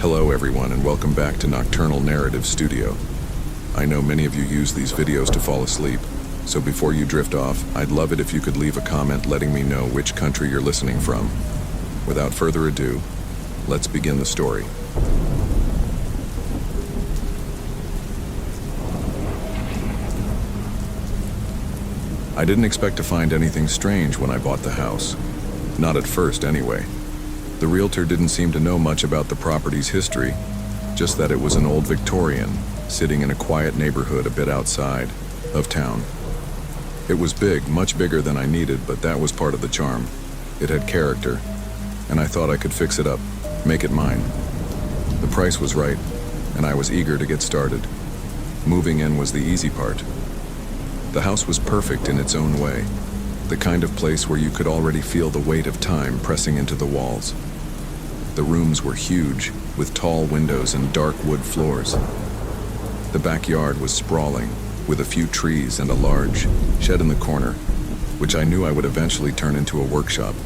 Hello everyone and welcome back to Nocturnal Narrative Studio. I know many of you use these videos to fall asleep, so before you drift off, I'd love it if you could leave a comment letting me know which country you're listening from. Without further ado, let's begin the story. I didn't expect to find anything strange when I bought the house. Not at first, anyway. The realtor didn't seem to know much about the property's history, just that it was an old Victorian, sitting in a quiet neighborhood a bit outside of town. It was big, much bigger than I needed, but that was part of the charm. It had character, and I thought I could fix it up, make it mine. The price was right, and I was eager to get started. Moving in was the easy part. The house was perfect in its own way, the kind of place where you could already feel the weight of time pressing into the walls. The rooms were huge, with tall windows and dark wood floors. The backyard was sprawling, with a few trees and a large shed in the corner, which I knew I would eventually turn into a workshop.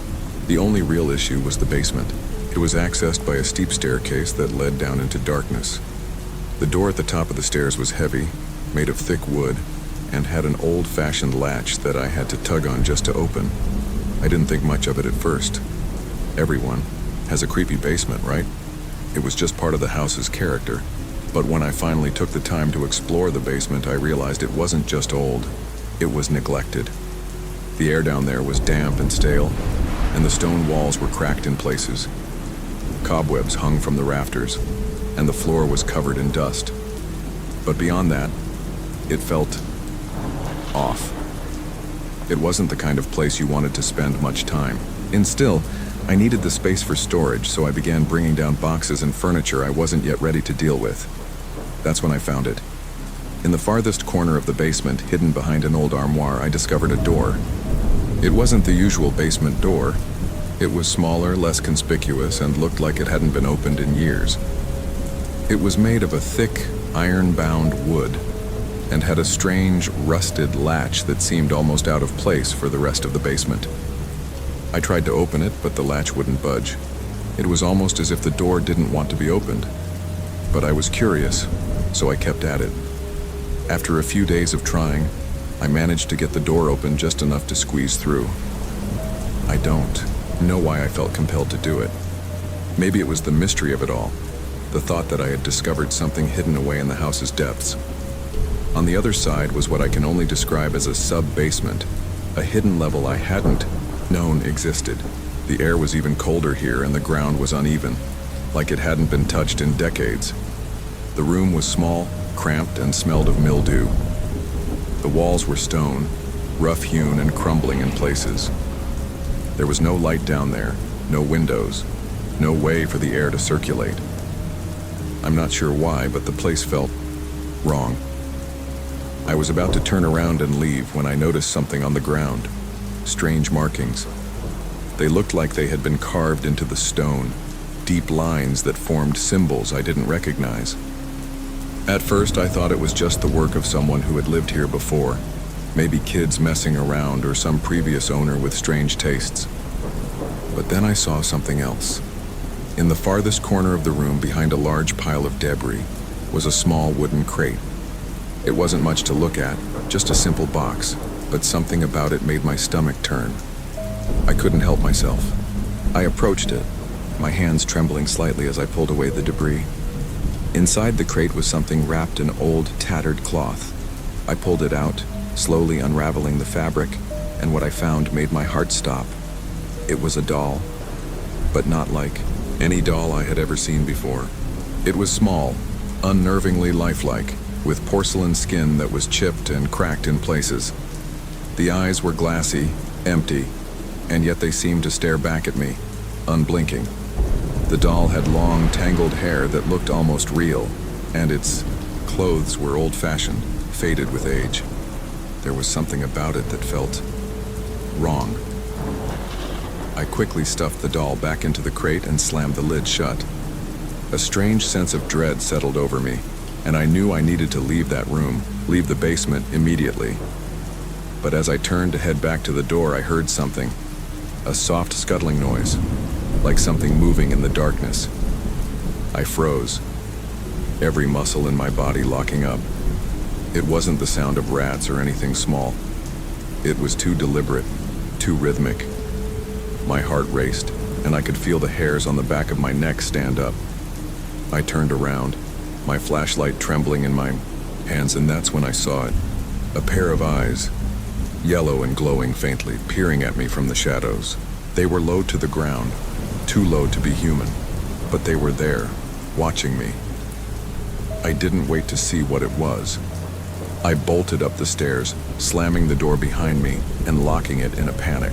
The only real issue was the basement. It was accessed by a steep staircase that led down into darkness. The door at the top of the stairs was heavy, made of thick wood, and had an old-fashioned latch that I had to tug on just to open. I didn't think much of it at first. Everyone has a creepy basement, right? It was just part of the house's character. But when I finally took the time to explore the basement, I realized it wasn't just old, it was neglected. The air down there was damp and stale, and the stone walls were cracked in places. Cobwebs hung from the rafters, and the floor was covered in dust. But beyond that, it felt off. It wasn't the kind of place you wanted to spend much time. And still, I needed the space for storage, so I began bringing down boxes and furniture I wasn't yet ready to deal with. That's when I found it. In the farthest corner of the basement, hidden behind an old armoire, I discovered a door. It wasn't the usual basement door. It was smaller, less conspicuous, and looked like it hadn't been opened in years. It was made of a thick, iron-bound wood, and had a strange, rusted latch that seemed almost out of place for the rest of the basement. I tried to open it, but the latch wouldn't budge. It was almost as if the door didn't want to be opened. But I was curious, so I kept at it. After a few days of trying, I managed to get the door open just enough to squeeze through. I don't know why I felt compelled to do it. Maybe it was the mystery of it all, the thought that I had discovered something hidden away in the house's depths. On the other side was what I can only describe as a sub-basement, a hidden level I hadn't known existed. The air was even colder here and the ground was uneven, like it hadn't been touched in decades. The room was small, cramped, and smelled of mildew. The walls were stone, rough-hewn and crumbling in places. There was no light down there, no windows, no way for the air to circulate. I'm not sure why, but the place felt wrong. I was about to turn around and leave when I noticed something on the ground. Strange markings. They looked like they had been carved into the stone, deep lines that formed symbols I didn't recognize. At first, I thought it was just the work of someone who had lived here before, maybe kids messing around or some previous owner with strange tastes. But then I saw something else. In the farthest corner of the room, behind a large pile of debris, was a small wooden crate. It wasn't much to look at, just a simple box, but something about it made my stomach turn. I couldn't help myself. I approached it, my hands trembling slightly as I pulled away the debris. Inside the crate was something wrapped in old, tattered cloth. I pulled it out, slowly unraveling the fabric, and what I found made my heart stop. It was a doll, but not like any doll I had ever seen before. It was small, unnervingly lifelike, with porcelain skin that was chipped and cracked in places. The eyes were glassy, empty, and yet they seemed to stare back at me, unblinking. The doll had long, tangled hair that looked almost real, and its clothes were old-fashioned, faded with age. There was something about it that felt wrong. I quickly stuffed the doll back into the crate and slammed the lid shut. A strange sense of dread settled over me, and I knew I needed to leave that room, leave the basement immediately. But as I turned to head back to the door, I heard something, a soft scuttling noise, like something moving in the darkness. I froze, every muscle in my body locking up. It wasn't the sound of rats or anything small. It was too deliberate, too rhythmic. My heart raced, and I could feel the hairs on the back of my neck stand up. I turned around, my flashlight trembling in my hands, and that's when I saw it. A pair of eyes, yellow and glowing faintly, peering at me from the shadows. They were low to the ground, too low to be human, but they were there, watching me. I didn't wait to see what it was. I bolted up the stairs, slamming the door behind me and locking it in a panic.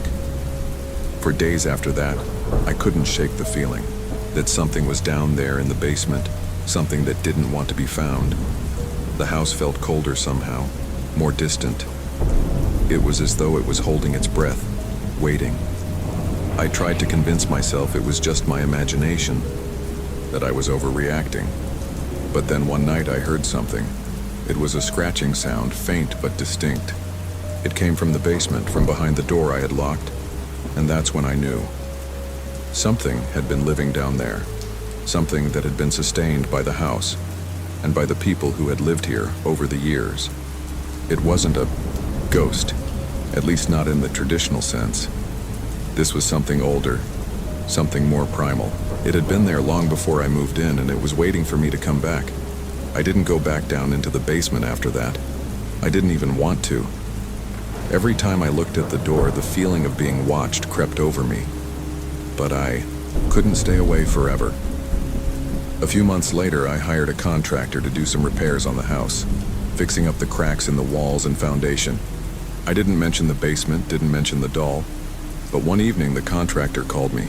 For days after that, I couldn't shake the feeling that something was down there in the basement, something that didn't want to be found. The house felt colder somehow, more distant. It was as though it was holding its breath, waiting. I tried to convince myself it was just my imagination, that I was overreacting. But then one night I heard something. It was a scratching sound, faint but distinct. It came from the basement, from behind the door I had locked, and that's when I knew. Something had been living down there, something that had been sustained by the house and by the people who had lived here over the years. It wasn't a ghost, at least not in the traditional sense. This was something older, something more primal. It had been there long before I moved in, and it was waiting for me to come back. I didn't go back down into the basement after that. I didn't even want to. Every time I looked at the door, the feeling of being watched crept over me. But I couldn't stay away forever. A few months later, I hired a contractor to do some repairs on the house, fixing up the cracks in the walls and foundation. I didn't mention the basement, didn't mention the doll, but one evening the contractor called me.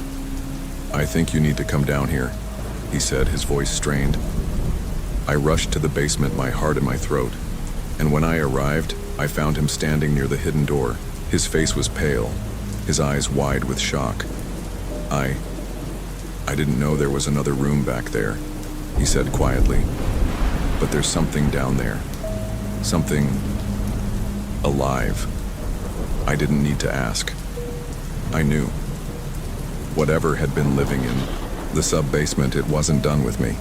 "I think you need to come down here," he said, his voice strained. I rushed to the basement, my heart in my throat, and when I arrived, I found him standing near the hidden door. His face was pale, his eyes wide with shock. I didn't know there was another room back there," he said quietly. "But there's something down there. Something alive." I didn't need to ask. I knew. Whatever had been living in the sub-basement, it wasn't done with me.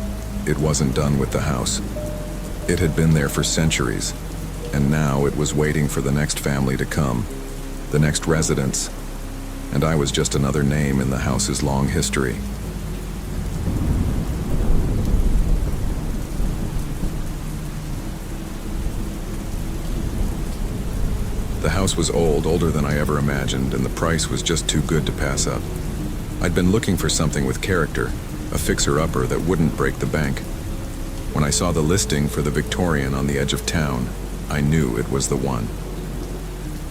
It wasn't done with the house. It had been there for centuries, and now it was waiting for the next family to come, the next residents, and I was just another name in the house's long history. The house was old, older than I ever imagined, and the price was just too good to pass up. I'd been looking for something with character, a fixer-upper that wouldn't break the bank. When I saw the listing for the Victorian on the edge of town, I knew it was the one.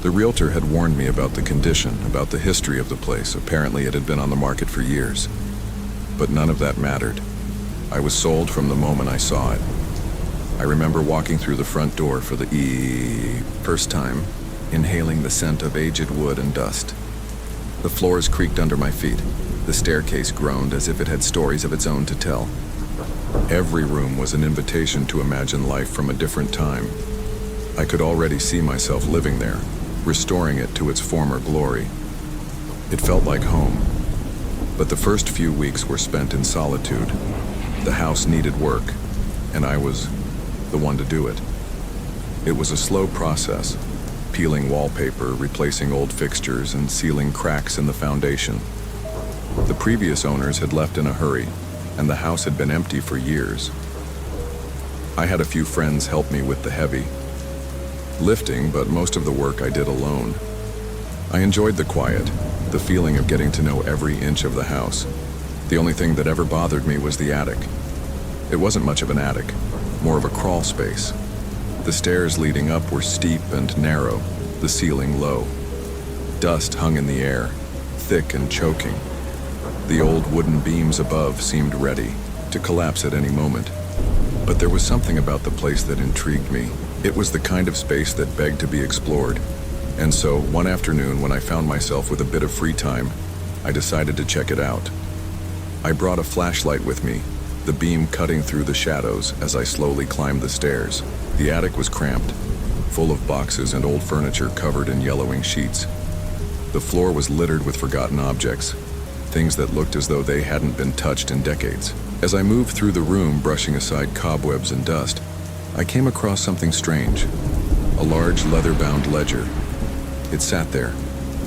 The realtor had warned me about the condition, about the history of the place. Apparently it had been on the market for years. But none of that mattered. I was sold from the moment I saw it. I remember walking through the front door for the first time, inhaling the scent of aged wood and dust. The floors creaked under my feet. The staircase groaned as if it had stories of its own to tell. Every room was an invitation to imagine life from a different time. I could already see myself living there, restoring it to its former glory. It felt like home. But the first few weeks were spent in solitude. The house needed work, and I was the one to do it. It was a slow process, peeling wallpaper, replacing old fixtures, and sealing cracks in the foundation. The previous owners had left in a hurry, and the house had been empty for years. I had a few friends help me with the heavy lifting, but most of the work I did alone. I enjoyed the quiet, the feeling of getting to know every inch of the house. The only thing that ever bothered me was the attic. It wasn't much of an attic, more of a crawl space. The stairs leading up were steep and narrow, the ceiling low. Dust hung in the air, thick and choking. The old wooden beams above seemed ready to collapse at any moment. But there was something about the place that intrigued me. It was the kind of space that begged to be explored. And so, one afternoon when I found myself with a bit of free time, I decided to check it out. I brought a flashlight with me, the beam cutting through the shadows as I slowly climbed the stairs. The attic was cramped, full of boxes and old furniture covered in yellowing sheets. The floor was littered with forgotten objects, things that looked as though they hadn't been touched in decades. As I moved through the room, brushing aside cobwebs and dust, I came across something strange. A large leather-bound ledger. It sat there,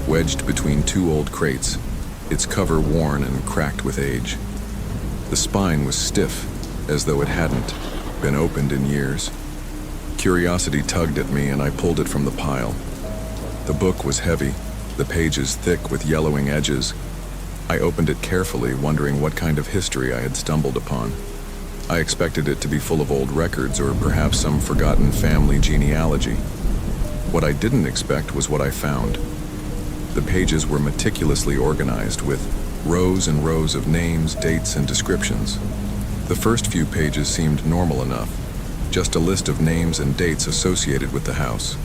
wedged between two old crates, its cover worn and cracked with age. The spine was stiff, as though it hadn't been opened in years. Curiosity tugged at me and I pulled it from the pile. The book was heavy, the pages thick with yellowing edges. I opened it carefully, wondering what kind of history I had stumbled upon. I expected it to be full of old records or perhaps some forgotten family genealogy. What I didn't expect was what I found. The pages were meticulously organized with rows and rows of names, dates, and descriptions. The first few pages seemed normal enough, just a list of names and dates associated with the house.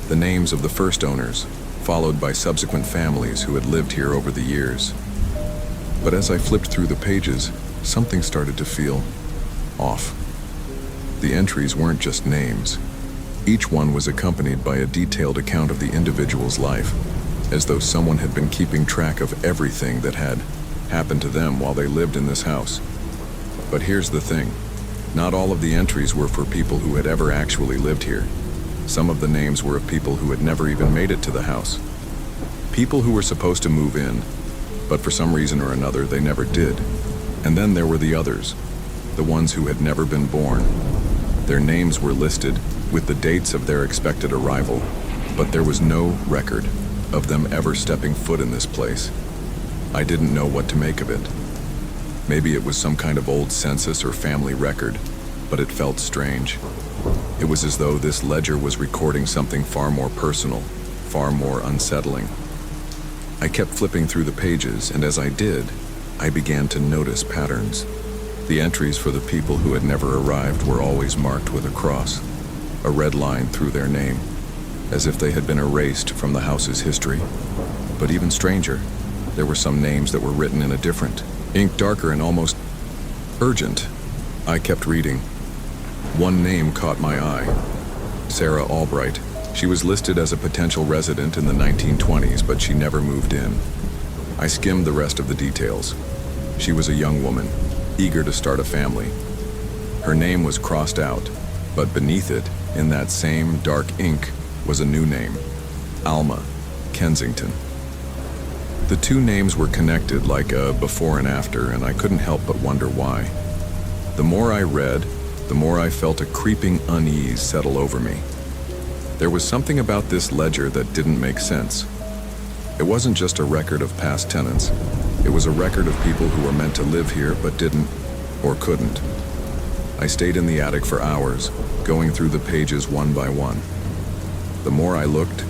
The names of the first owners, followed by subsequent families who had lived here over the years. But as I flipped through the pages, something started to feel off. The entries weren't just names. Each one was accompanied by a detailed account of the individual's life, as though someone had been keeping track of everything that had happened to them while they lived in this house. But here's the thing. Not all of the entries were for people who had ever actually lived here. Some of the names were of people who had never even made it to the house. People who were supposed to move in, but for some reason or another they never did. And then there were the others, the ones who had never been born. Their names were listed with the dates of their expected arrival, but there was no record of them ever stepping foot in this place. I didn't know what to make of it. Maybe it was some kind of old census or family record, but it felt strange. It was as though this ledger was recording something far more personal, far more unsettling. I kept flipping through the pages, and as I did, I began to notice patterns. The entries for the people who had never arrived were always marked with a cross, a red line through their name, as if they had been erased from the house's history. But even stranger, there were some names that were written in a different ink, darker and almost urgent. I kept reading. One name caught my eye. Sarah Albright. She was listed as a potential resident in the 1920s, but she never moved in. I skimmed the rest of the details. She was a young woman, eager to start a family. Her name was crossed out, but beneath it, in that same dark ink, was a new name, Alma Kensington. The two names were connected like a before and after, and I couldn't help but wonder why. The more I read, the more I felt a creeping unease settle over me. There was something about this ledger that didn't make sense. It wasn't just a record of past tenants. It was a record of people who were meant to live here but didn't or couldn't. I stayed in the attic for hours, going through the pages one by one. The more I looked,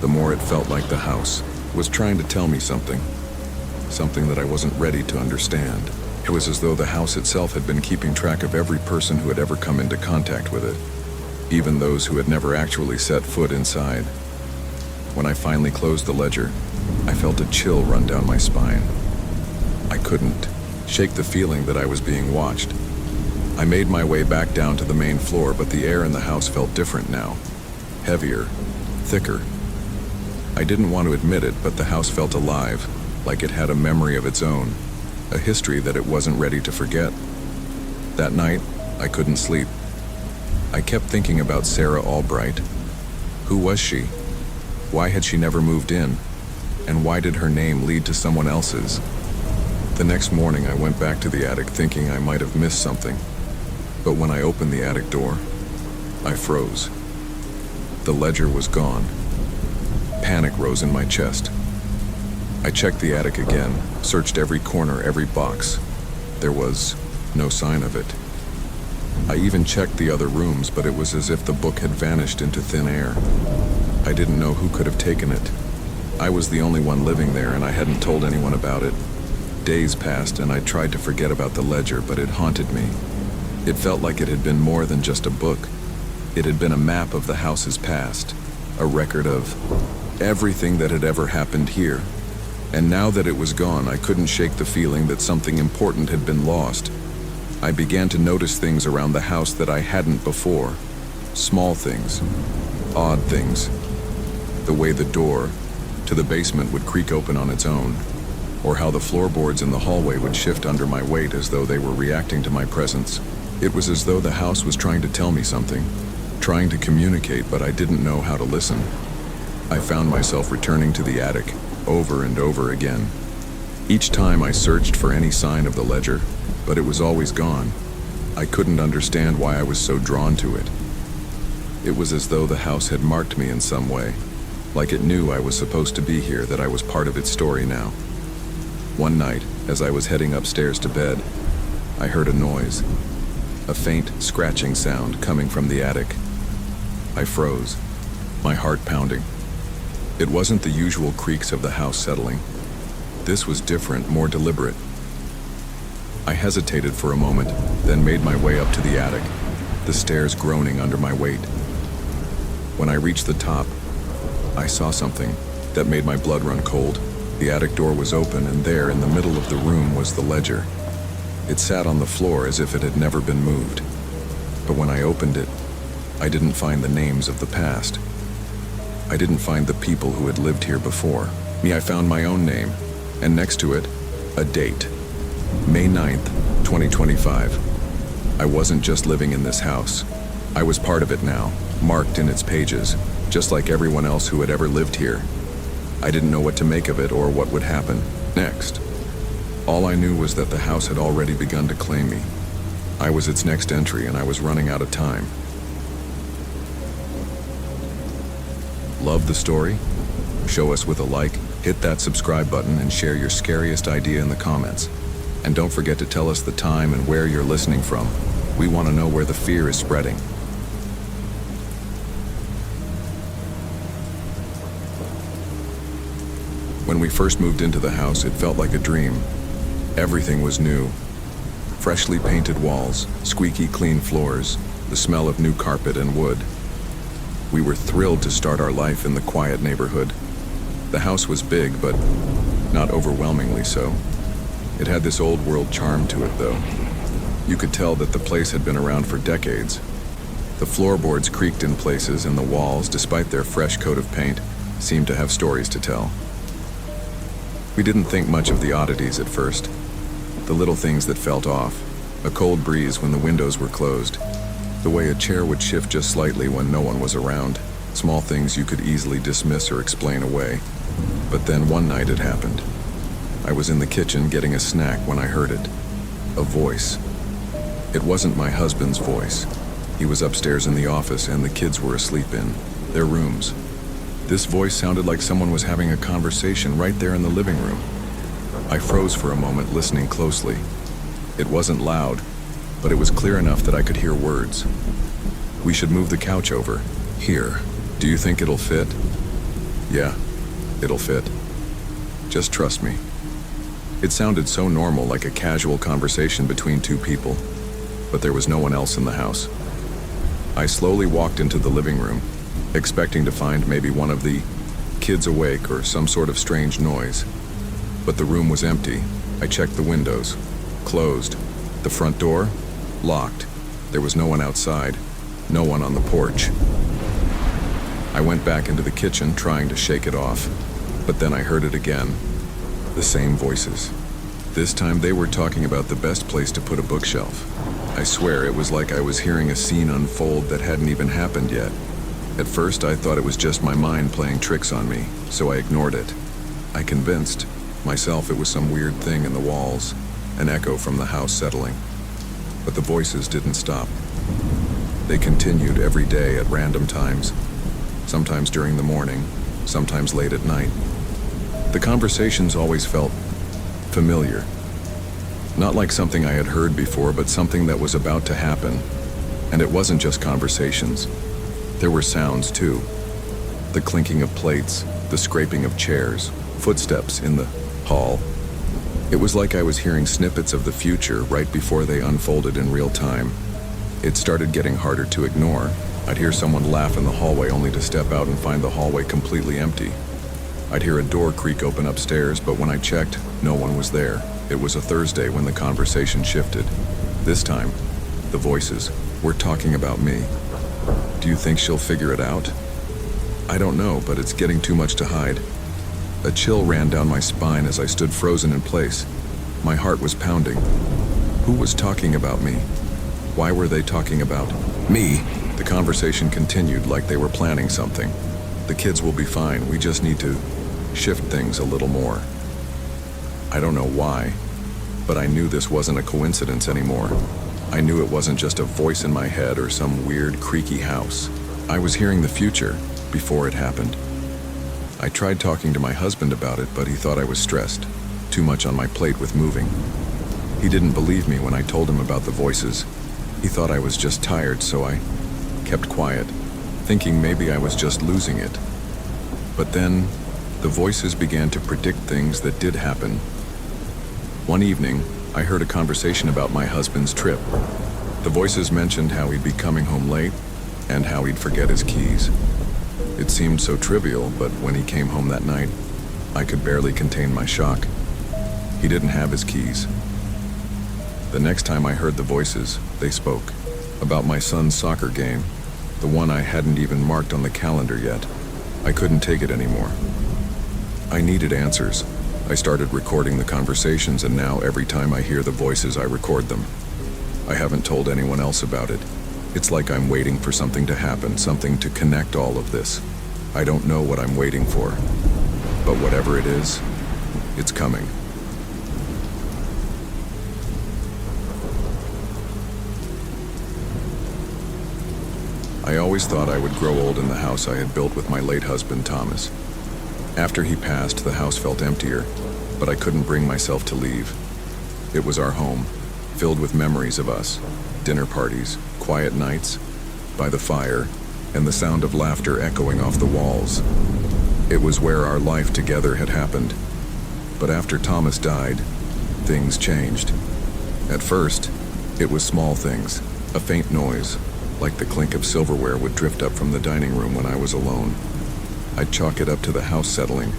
the more it felt like the house was trying to tell me something that I wasn't ready to understand. It was as though the house itself had been keeping track of every person who had ever come into contact with it, even those who had never actually set foot inside. When I finally closed the ledger, I felt a chill run down my spine. I couldn't shake the feeling that I was being watched. I made my way back down to the main floor, but the air in the house felt different now. Heavier, thicker. I didn't want to admit it, but the house felt alive, like it had a memory of its own, a history that it wasn't ready to forget. That night, I couldn't sleep. I kept thinking about Sarah Albright. Who was she? Why had she never moved in? And why did her name lead to someone else's? The next morning, I went back to the attic thinking I might have missed something. But when I opened the attic door, I froze. The ledger was gone. Panic rose in my chest. I checked the attic again, searched every corner, every box. There was no sign of it. I even checked the other rooms, but it was as if the book had vanished into thin air. I didn't know who could have taken it. I was the only one living there, and I hadn't told anyone about it. Days passed, and I tried to forget about the ledger, but it haunted me. It felt like it had been more than just a book. It had been a map of the house's past, a record of everything that had ever happened here. And now that it was gone, I couldn't shake the feeling that something important had been lost. I began to notice things around the house that I hadn't before. Small things, odd things. The way the door to the basement would creak open on its own. or how the floorboards in the hallway would shift under my weight as though they were reacting to my presence. It was as though the house was trying to tell me something, trying to communicate, but I didn't know how to listen. I found myself returning to the attic over and over again. Each time I searched for any sign of the ledger, but it was always gone. I couldn't understand why I was so drawn to it. It was as though the house had marked me in some way, like it knew I was supposed to be here, that I was part of its story now. One night, as I was heading upstairs to bed, I heard a noise, a faint scratching sound coming from the attic. I froze, my heart pounding. It wasn't the usual creaks of the house settling. This was different, more deliberate. I hesitated for a moment, then made my way up to the attic, the stairs groaning under my weight. When I reached the top, I saw something that made my blood run cold. The attic door was open, and there in the middle of the room was the ledger. It sat on the floor as if it had never been moved. But when I opened it, I didn't find the names of the past. I didn't find the people who had lived here before. I found my own name, and next to it, a date. May 9th, 2025. I wasn't just living in this house. I was part of it now, marked in its pages, just like everyone else who had ever lived here. I didn't know what to make of it or what would happen next. All I knew was that the house had already begun to claim me. I was its next entry, and I was running out of time. Love the story? Show us with a like, hit that subscribe button, and share your scariest idea in the comments. And don't forget to tell us the time and where you're listening from. We want to know where the fear is spreading. When we first moved into the house, it felt like a dream. Everything was new. Freshly painted walls, squeaky clean floors, the smell of new carpet and wood. We were thrilled to start our life in the quiet neighborhood. The house was big, but not overwhelmingly so. It had this old world charm to it, though. You could tell that the place had been around for decades. The floorboards creaked in places, and the walls, despite their fresh coat of paint, seemed to have stories to tell. We didn't think much of the oddities at first. The little things that felt off, a cold breeze when the windows were closed, the way a chair would shift just slightly when no one was around, small things you could easily dismiss or explain away. But then one night it happened. I was in the kitchen getting a snack when I heard it. A voice. It wasn't my husband's voice. He was upstairs in the office, and the kids were asleep in their rooms. This voice sounded like someone was having a conversation right there in the living room. I froze for a moment, listening closely. It wasn't loud, but it was clear enough that I could hear words. "We should move the couch over. Here. Do you think it'll fit?" "Yeah, it'll fit. Just trust me." It sounded so normal, like a casual conversation between two people, but there was no one else in the house. I slowly walked into the living room, expecting to find maybe one of the kids awake or some sort of strange noise. But the room was empty. I checked the windows. Closed. The front door? Locked. There was no one outside. No one on the porch. I went back into the kitchen, trying to shake it off. But then I heard it again. The same voices. This time they were talking about the best place to put a bookshelf. I swear it was like I was hearing a scene unfold that hadn't even happened yet. At first I thought it was just my mind playing tricks on me, so I ignored it. I convinced myself it was some weird thing in the walls, an echo from the house settling. But the voices didn't stop. They continued every day at random times, sometimes during the morning, sometimes late at night. The conversations always felt familiar. Not like something I had heard before, but something that was about to happen. And it wasn't just conversations. There were sounds too. The clinking of plates, the scraping of chairs, footsteps in the hall. It was like I was hearing snippets of the future right before they unfolded in real time. It started getting harder to ignore. I'd hear someone laugh in the hallway only to step out and find the hallway completely empty. I'd hear a door creak open upstairs, but when I checked, no one was there. It was a Thursday when the conversation shifted. This time, the voices were talking about me. "Do you think she'll figure it out?" "I don't know, but it's getting too much to hide." A chill ran down my spine as I stood frozen in place. My heart was pounding. Who was talking about me? Why were they talking about me? The conversation continued like they were planning something. The kids will be fine, we just need to shift things a little more. I don't know why, but I knew this wasn't a coincidence anymore. I knew it wasn't just a voice in my head or some weird, creaky house. I was hearing the future before it happened. I tried talking to my husband about it, but he thought I was stressed, too much on my plate with moving. He didn't believe me when I told him about the voices. He thought I was just tired, so I kept quiet, thinking maybe I was just losing it. But then, the voices began to predict things that did happen. One evening, I heard a conversation about my husband's trip. The voices mentioned how he'd be coming home late and how he'd forget his keys. It seemed so trivial, but when he came home that night, I could barely contain my shock. He didn't have his keys. The next time I heard the voices, they spoke about my son's soccer game, the one I hadn't even marked on the calendar yet. I couldn't take it anymore. I needed answers. I started recording the conversations, and now every time I hear the voices, I record them. I haven't told anyone else about it. It's like I'm waiting for something to happen, something to connect all of this. I don't know what I'm waiting for, but whatever it is, it's coming. I always thought I would grow old in the house I had built with my late husband, Thomas. After he passed, the house felt emptier, but I couldn't bring myself to leave. It was our home, filled with memories of us, dinner parties, quiet nights, by the fire, and the sound of laughter echoing off the walls. It was where our life together had happened. But after Thomas died, things changed. At first, it was small things, a faint noise, like the clink of silverware would drift up from the dining room when I was alone. I'd chalk it up to the house settling,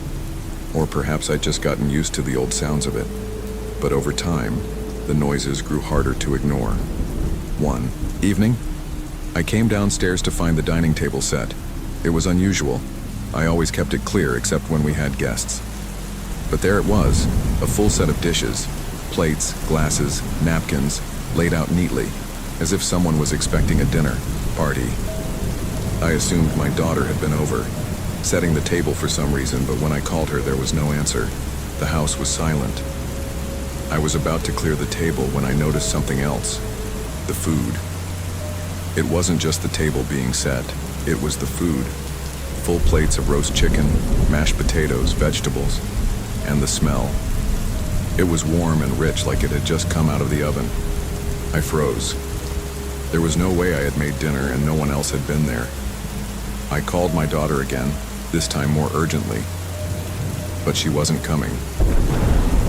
or perhaps I'd just gotten used to the old sounds of it. But over time, the noises grew harder to ignore. One evening, I came downstairs to find the dining table set. It was unusual. I always kept it clear except when we had guests. But there it was, a full set of dishes, plates, glasses, napkins, laid out neatly, as if someone was expecting a dinner party. I assumed my daughter had been over, setting the table for some reason, but when I called her, there was no answer. The house was silent. I was about to clear the table when I noticed something else. The food. It wasn't just the table being set, it was the food. Full plates of roast chicken, mashed potatoes, vegetables, and the smell. It was warm and rich, like it had just come out of the oven. I froze. There was no way I had made dinner and no one else had been there. I called my daughter again, this time more urgently, but she wasn't coming.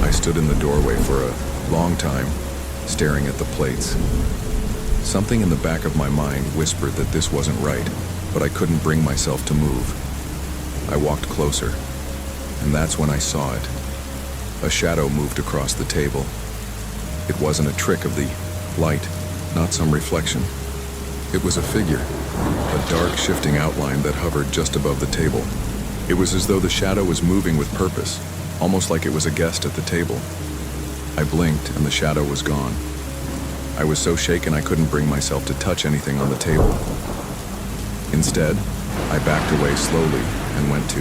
I stood in the doorway for a long time, staring at the plates. Something in the back of my mind whispered that this wasn't right, but I couldn't bring myself to move. I walked closer, and that's when I saw it. A shadow moved across the table. It wasn't a trick of the light, not some reflection. It was a figure, a dark, shifting outline that hovered just above the table. It was as though the shadow was moving with purpose, almost like it was a guest at the table. I blinked, and the shadow was gone. I was so shaken I couldn't bring myself to touch anything on the table. Instead, I backed away slowly and went to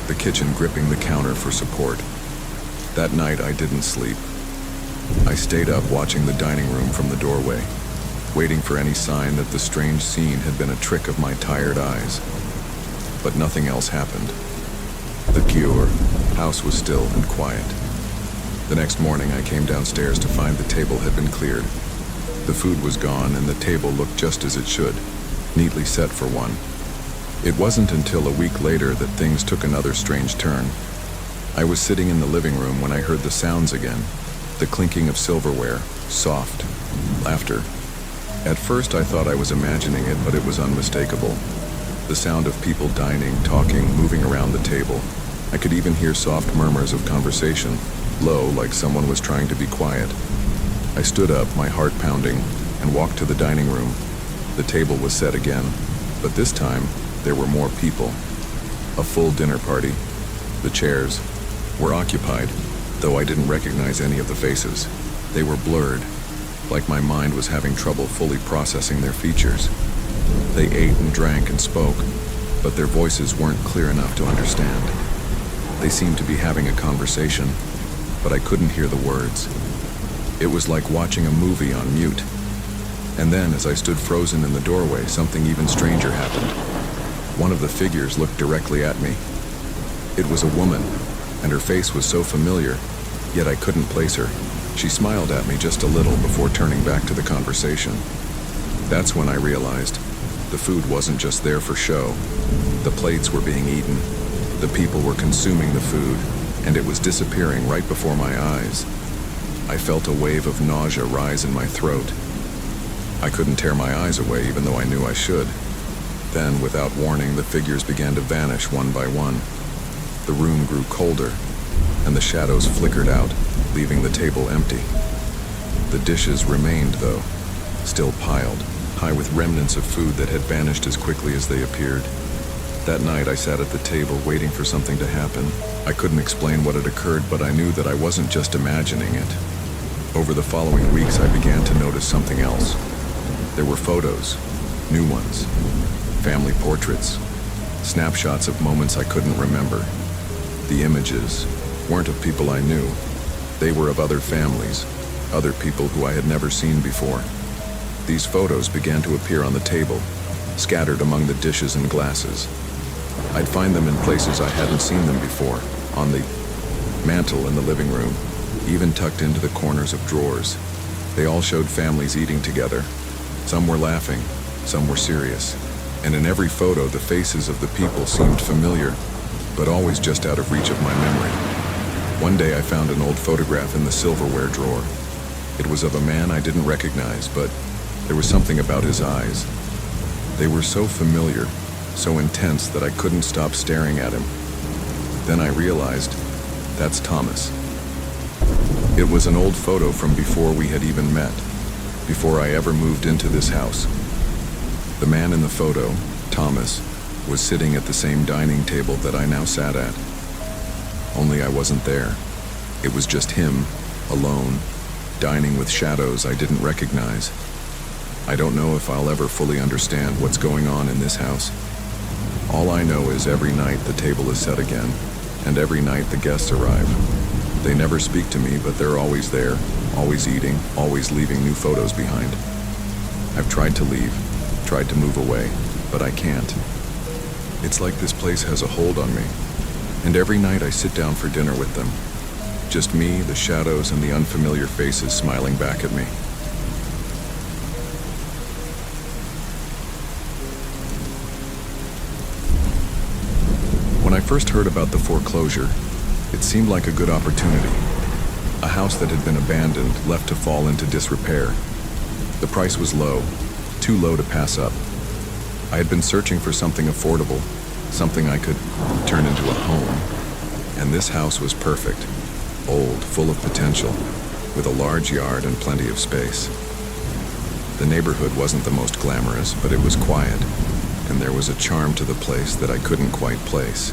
the kitchen, gripping the counter for support. That night, I didn't sleep. I stayed up watching the dining room from the doorway, waiting for any sign that the strange scene had been a trick of my tired eyes. But nothing else happened. The house was still and quiet. The next morning, I came downstairs to find the table had been cleared. The food was gone, and the table looked just as it should, neatly set for one. It wasn't until a week later that things took another strange turn. I was sitting in the living room when I heard the sounds again, the clinking of silverware, soft, laughter. At first I thought I was imagining it, but it was unmistakable. The sound of people dining, talking, moving around the table. I could even hear soft murmurs of conversation, low, like someone was trying to be quiet. I stood up, my heart pounding, and walked to the dining room. The table was set again, but this time there were more people. A full dinner party. The chairs, were occupied, though I didn't recognize any of the faces. They were blurred, like my mind was having trouble fully processing their features. They ate and drank and spoke, but their voices weren't clear enough to understand. They seemed to be having a conversation, but I couldn't hear the words. It was like watching a movie on mute. And then, as I stood frozen in the doorway, something even stranger happened. One of the figures looked directly at me. It was a woman, and her face was so familiar, yet I couldn't place her. She smiled at me just a little before turning back to the conversation. That's when I realized the food wasn't just there for show. The plates were being eaten, the people were consuming the food, and it was disappearing right before my eyes. I felt a wave of nausea rise in my throat. I couldn't tear my eyes away even though I knew I should. Then, without warning, the figures began to vanish one by one. The room grew colder, and the shadows flickered out, leaving the table empty. The dishes remained, though, still piled, high with remnants of food that had vanished as quickly as they appeared. That night I sat at the table waiting for something to happen. I couldn't explain what had occurred, but I knew that I wasn't just imagining it. Over the following weeks I began to notice something else. There were photos, new ones, family portraits, snapshots of moments I couldn't remember. The images weren't of people I knew. They were of other families, other people who I had never seen before. These photos began to appear on the table, scattered among the dishes and glasses. I'd find them in places I hadn't seen them before, on the mantle in the living room, even tucked into the corners of drawers. They all showed families eating together. Some were laughing, some were serious. And in every photo, the faces of the people seemed familiar, but always just out of reach of my memory. One day I found an old photograph in the silverware drawer. It was of a man I didn't recognize, but there was something about his eyes. They were so familiar, so intense that I couldn't stop staring at him. Then I realized, that's Thomas. It was an old photo from before we had even met, before I ever moved into this house. The man in the photo, Thomas, was sitting at the same dining table that I now sat at. Only I wasn't there. It was just him, alone, dining with shadows I didn't recognize. I don't know if I'll ever fully understand what's going on in this house. All I know is every night the table is set again, and every night the guests arrive. They never speak to me, but they're always there, always eating, always leaving new photos behind. I've tried to leave, tried to move away, but I can't. It's like this place has a hold on me, and every night I sit down for dinner with them. Just me, the shadows, and the unfamiliar faces smiling back at me. When I first heard about the foreclosure, it seemed like a good opportunity. A house that had been abandoned, left to fall into disrepair. The price was low, too low to pass up. I had been searching for something affordable, something I could turn into a home. And this house was perfect. Old, full of potential, with a large yard and plenty of space. The neighborhood wasn't the most glamorous, but it was quiet, and there was a charm to the place that I couldn't quite place.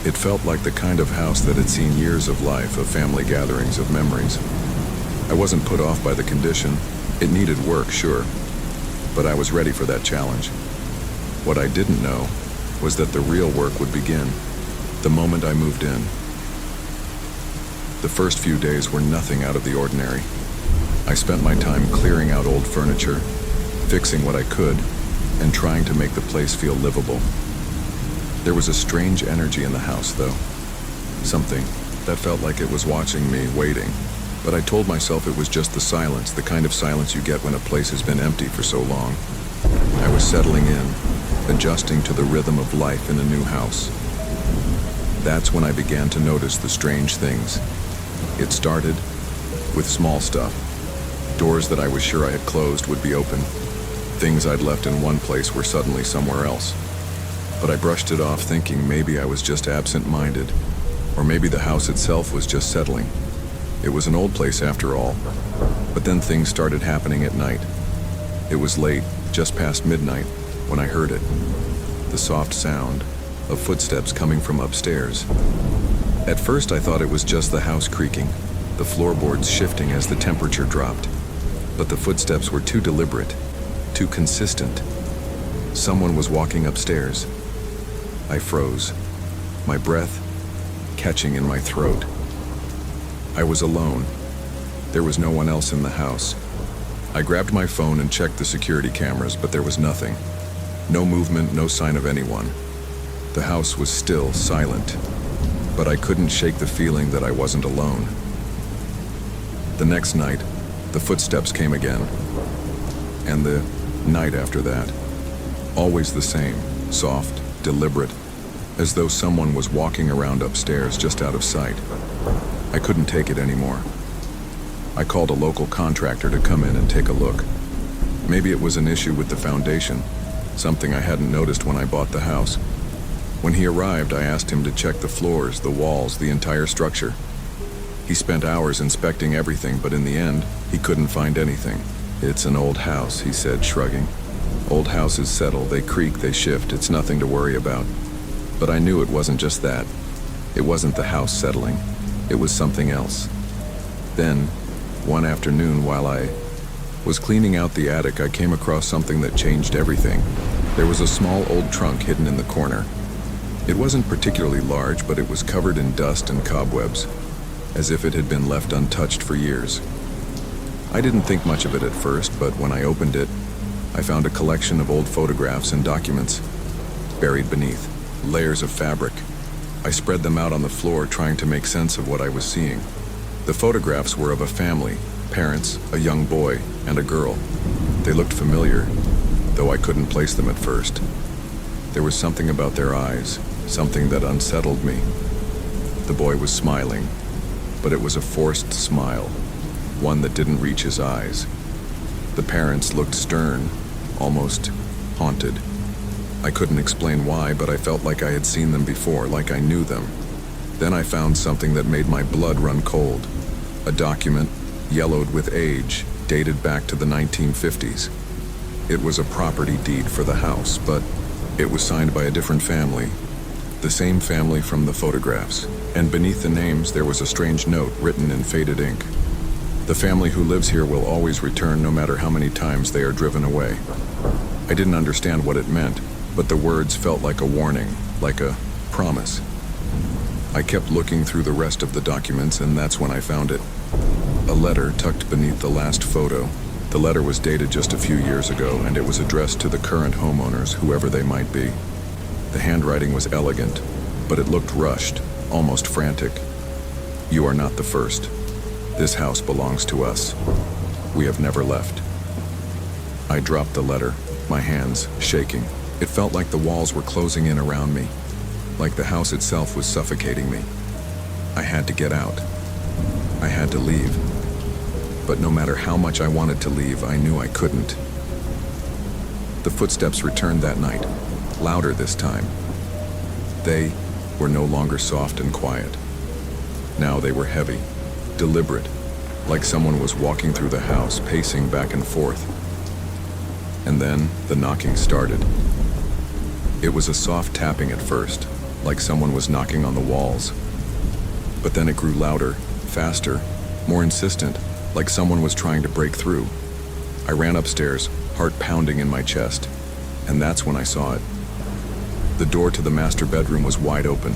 It felt like the kind of house that had seen years of life, of family gatherings, of memories. I wasn't put off by the condition. It needed work, sure, but I was ready for that challenge. What I didn't know was that the real work would begin the moment I moved in. The first few days were nothing out of the ordinary. I spent my time clearing out old furniture, fixing what I could, and trying to make the place feel livable. There was a strange energy in the house, though. Something that felt like it was watching me, waiting. But I told myself it was just the silence, the kind of silence you get when a place has been empty for so long. I was settling in, adjusting to the rhythm of life in a new house. That's when I began to notice the strange things. It started with small stuff. Doors that I was sure I had closed would be open. Things I'd left in one place were suddenly somewhere else. But I brushed it off, thinking maybe I was just absent-minded, or maybe the house itself was just settling. It was an old place after all. But then things started happening at night. It was late, just past midnight, when I heard it. The soft sound of footsteps coming from upstairs. At first I thought it was just the house creaking, the floorboards shifting as the temperature dropped. But the footsteps were too deliberate, too consistent. Someone was walking upstairs. I froze, my breath catching in my throat. I was alone. There was no one else in the house. I grabbed my phone and checked the security cameras, but there was nothing. No movement, no sign of anyone. The house was still, silent, but I couldn't shake the feeling that I wasn't alone. The next night, the footsteps came again. And the night after that. Always the same, soft, deliberate, as though someone was walking around upstairs just out of sight. I couldn't take it anymore. I called a local contractor to come in and take a look. Maybe it was an issue with the foundation, something I hadn't noticed when I bought the house. When he arrived, I asked him to check the floors, the walls, the entire structure. He spent hours inspecting everything, but in the end, he couldn't find anything. "It's an old house," he said, shrugging. "Old houses settle, they creak, they shift, it's nothing to worry about." But I knew it wasn't just that. It wasn't the house settling. It was something else. Then, one afternoon while I was cleaning out the attic, I came across something that changed everything. There was a small old trunk hidden in the corner. It wasn't particularly large, but it was covered in dust and cobwebs, as if it had been left untouched for years. I didn't think much of it at first, but when I opened it, I found a collection of old photographs and documents buried beneath layers of fabric. I spread them out on the floor, trying to make sense of what I was seeing. The photographs were of a family, parents, a young boy, and a girl. They looked familiar, though I couldn't place them at first. There was something about their eyes, something that unsettled me. The boy was smiling, but it was a forced smile, one that didn't reach his eyes. The parents looked stern, almost haunted. I couldn't explain why, but I felt like I had seen them before, like I knew them. Then I found something that made my blood run cold. A document, yellowed with age, dated back to the 1950s. It was a property deed for the house, but it was signed by a different family. The same family from the photographs. And beneath the names there was a strange note written in faded ink. "The family who lives here will always return, no matter how many times they are driven away." I didn't understand what it meant, but the words felt like a warning, like a promise. I kept looking through the rest of the documents, and that's when I found it. A letter tucked beneath the last photo. The letter was dated just a few years ago, and it was addressed to the current homeowners, whoever they might be. The handwriting was elegant, but it looked rushed, almost frantic. "You are not the first. This house belongs to us. We have never left." I dropped the letter, my hands shaking. It felt like the walls were closing in around me, like the house itself was suffocating me. I had to get out. I had to leave. But no matter how much I wanted to leave, I knew I couldn't. The footsteps returned that night, louder this time. They were no longer soft and quiet. Now they were heavy, deliberate, like someone was walking through the house, pacing back and forth. And then the knocking started. It was a soft tapping at first, like someone was knocking on the walls. But then it grew louder, faster, more insistent, like someone was trying to break through. I ran upstairs, heart pounding in my chest, and that's when I saw it. The door to the master bedroom was wide open.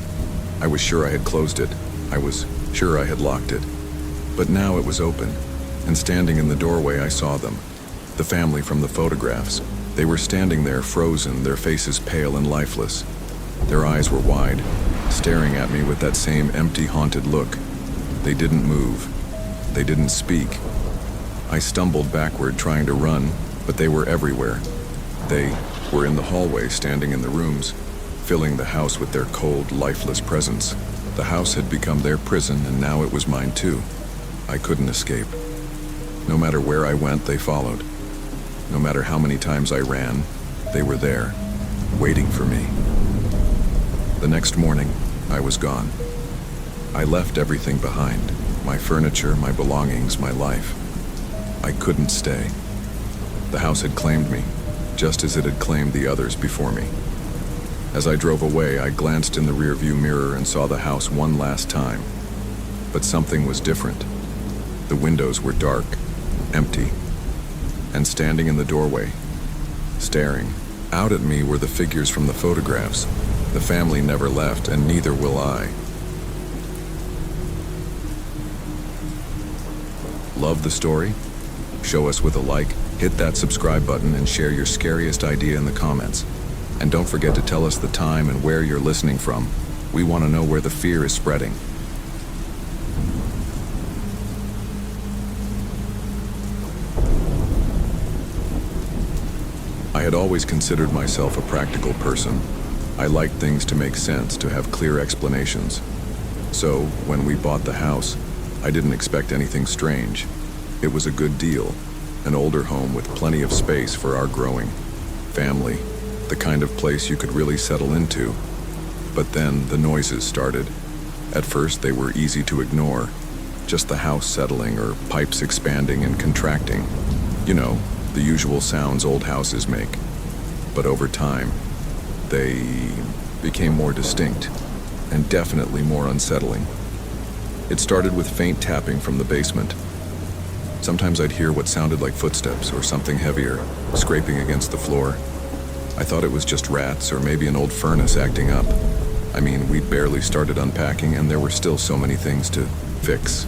I was sure I had closed it. I was sure I had locked it. But now it was open, and standing in the doorway I saw them, the family from the photographs. They were standing there frozen, their faces pale and lifeless. Their eyes were wide, staring at me with that same empty, haunted look. They didn't move. They didn't speak. I stumbled backward, trying to run, but they were everywhere. They were in the hallway, standing in the rooms, filling the house with their cold, lifeless presence. The house had become their prison, and now it was mine too. I couldn't escape. No matter where I went, they followed. No matter how many times I ran, they were there, waiting for me. The next morning, I was gone. I left everything behind, my furniture, my belongings, my life. I couldn't stay. The house had claimed me, just as it had claimed the others before me. As I drove away, I glanced in the rearview mirror and saw the house one last time. But something was different. The windows were dark, empty, and standing in the doorway, staring out at me were the figures from the photographs. The family never left, and neither will I. Love the story? Show us with a like, hit that subscribe button, and share your scariest idea in the comments. And don't forget to tell us the time and where you're listening from. We want to know where the fear is spreading. I had always considered myself a practical person. I liked things to make sense, to have clear explanations. So, when we bought the house, I didn't expect anything strange. It was a good deal, an older home with plenty of space for our growing family, the kind of place you could really settle into. But then the noises started. At first they were easy to ignore, just the house settling or pipes expanding and contracting. You know, the usual sounds old houses make. But over time, they became more distinct and definitely more unsettling. It started with faint tapping from the basement. Sometimes I'd hear what sounded like footsteps or something heavier, scraping against the floor. I thought it was just rats or maybe an old furnace acting up. I mean, we'd barely started unpacking and there were still so many things to fix.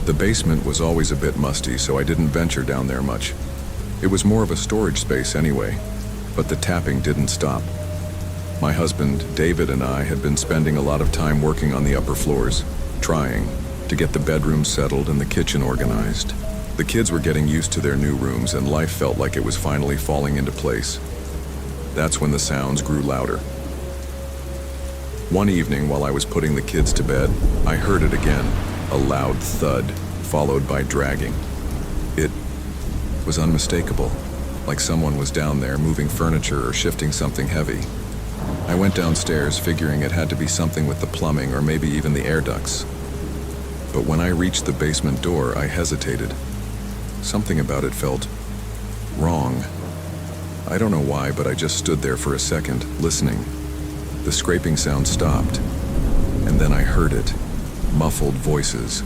The basement was always a bit musty, so I didn't venture down there much. It was more of a storage space anyway, but the tapping didn't stop. My husband, David, and I had been spending a lot of time working on the upper floors, trying to get the bedrooms settled and the kitchen organized. The kids were getting used to their new rooms and life felt like it was finally falling into place. That's when the sounds grew louder. One evening while I was putting the kids to bed, I heard it again, a loud thud, followed by dragging. It was unmistakable, like someone was down there moving furniture or shifting something heavy. I went downstairs figuring it had to be something with the plumbing or maybe even the air ducts. But when I reached the basement door, I hesitated. Something about it felt wrong. I don't know why, but I just stood there for a second, listening. The scraping sound stopped, and then I heard it, muffled voices.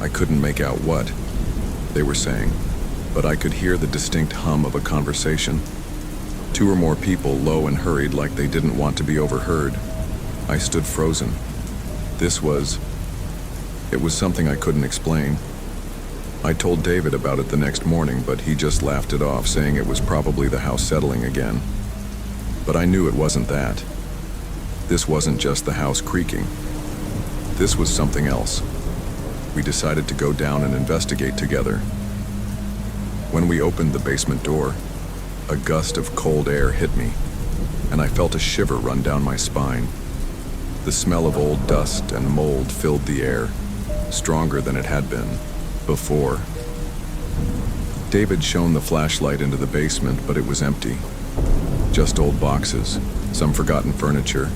I couldn't make out what they were saying, but I could hear the distinct hum of a conversation. Two or more people, low and hurried like they didn't want to be overheard. I stood frozen. It was something I couldn't explain. I told David about it the next morning, but he just laughed it off, saying it was probably the house settling again. But I knew it wasn't that. This wasn't just the house creaking. This was something else. We decided to go down and investigate together. When we opened the basement door, a gust of cold air hit me, and I felt a shiver run down my spine. The smell of old dust and mold filled the air, stronger than it had been before. David shone the flashlight into the basement, but it was empty. Just old boxes, some forgotten furniture,